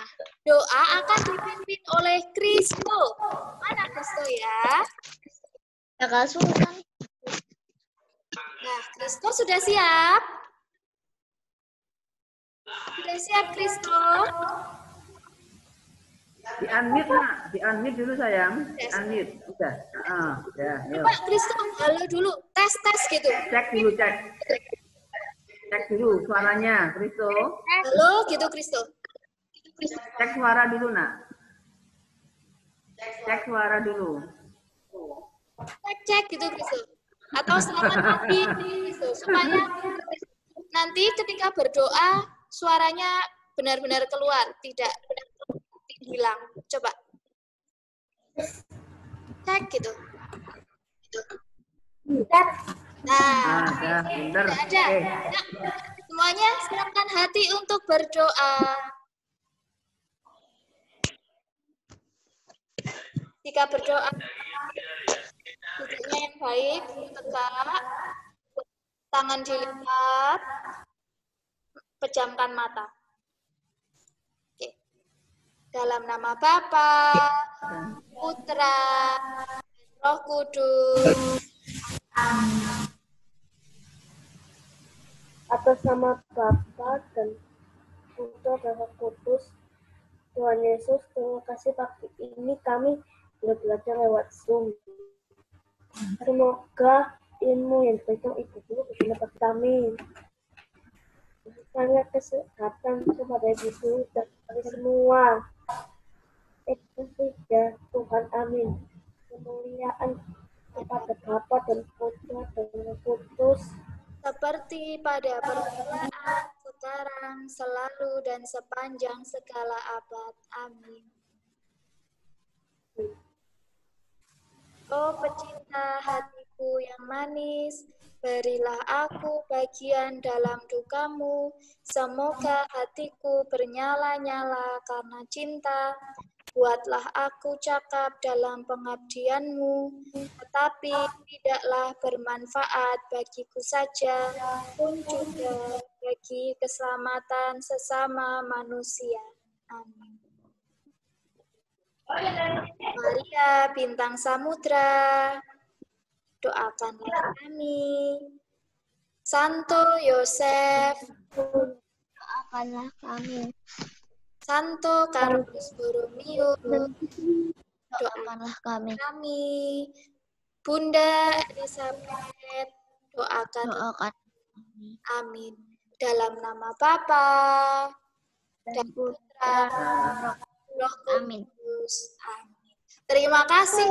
doa akan dipimpin oleh Kristo. Mana Kristo ya? Ya Kak Sultan. Nah, Kristo sudah siap? Sudah siap Kristo? Di-unmute, Nak. Di-unmute dulu, sayang. Unmute. Udah. Ya, yuk. Coba Kristo, halo dulu. Tes gitu. Cek dulu, cek. Cek dulu suaranya, Kristo. Halo gitu Kristo. Cek suara dulu, Nak. Cek suara dulu. Cek gitu Kristo. Atau selamat pagi Kristo. Supaya nanti ketika berdoa suaranya benar-benar keluar, tidak hilang. Coba. Cek gitu. Nah, Ada, pinter. ada. Nah, semuanya siapkan hati untuk berdoa. Jika berdoa, duduknya yang baik, tegak, tangan dilipat, pejamkan mata. Oke. Dalam nama Bapa, Putra, Roh Kudus. Atas nama Bapa dan Putra dan Roh Kudus, Tuhan Yesus, terima kasih pagi ini kami boleh belajar lewat Zoom. Semoga ilmu yang diberikan Ibu Guru berguna bagi kami. Sangat kesehatan kepada Ibu Guru dan kami semua. Ya Tuhan, amin. Kemuliaan kepada Bapa dan Putra dan Roh Kudus. Seperti pada permulaan, sekarang, selalu, dan sepanjang segala abad. Amin. Oh pecinta hatiku yang manis, berilah aku bagian dalam dukamu. Semoga hatiku bernyala-nyala karena cinta. Buatlah aku cakap dalam pengabdianmu, tetapi tidaklah bermanfaat bagiku saja, pun juga bagi keselamatan sesama manusia. Amin. Maria, bintang samudra, doakanlah kami. Santo Yosef, Doakanlah kami. Santo Carlos Borromeo, Doakanlah kami. kami. Bunda Elizabeth, doakan. Amin. Dalam nama Bapa dan Putra, Roh Kudus. Amin. Terima kasih.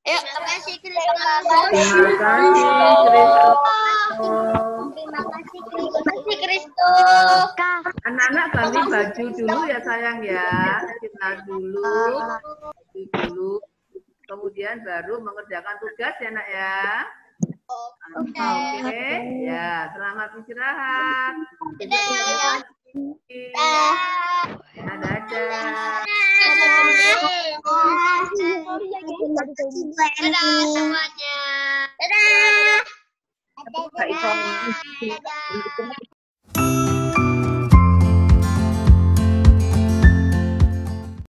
Ayo, Terima kasih Terima kasih, Kristo. Anak-anak ganti baju dulu ya sayang ya. Kita dulu, baju dulu. Kemudian baru mengerjakan tugas ya nak ya. Oke. Ya, selamat istirahat. Dadah. Dadah semuanya. Dadah. Dadah.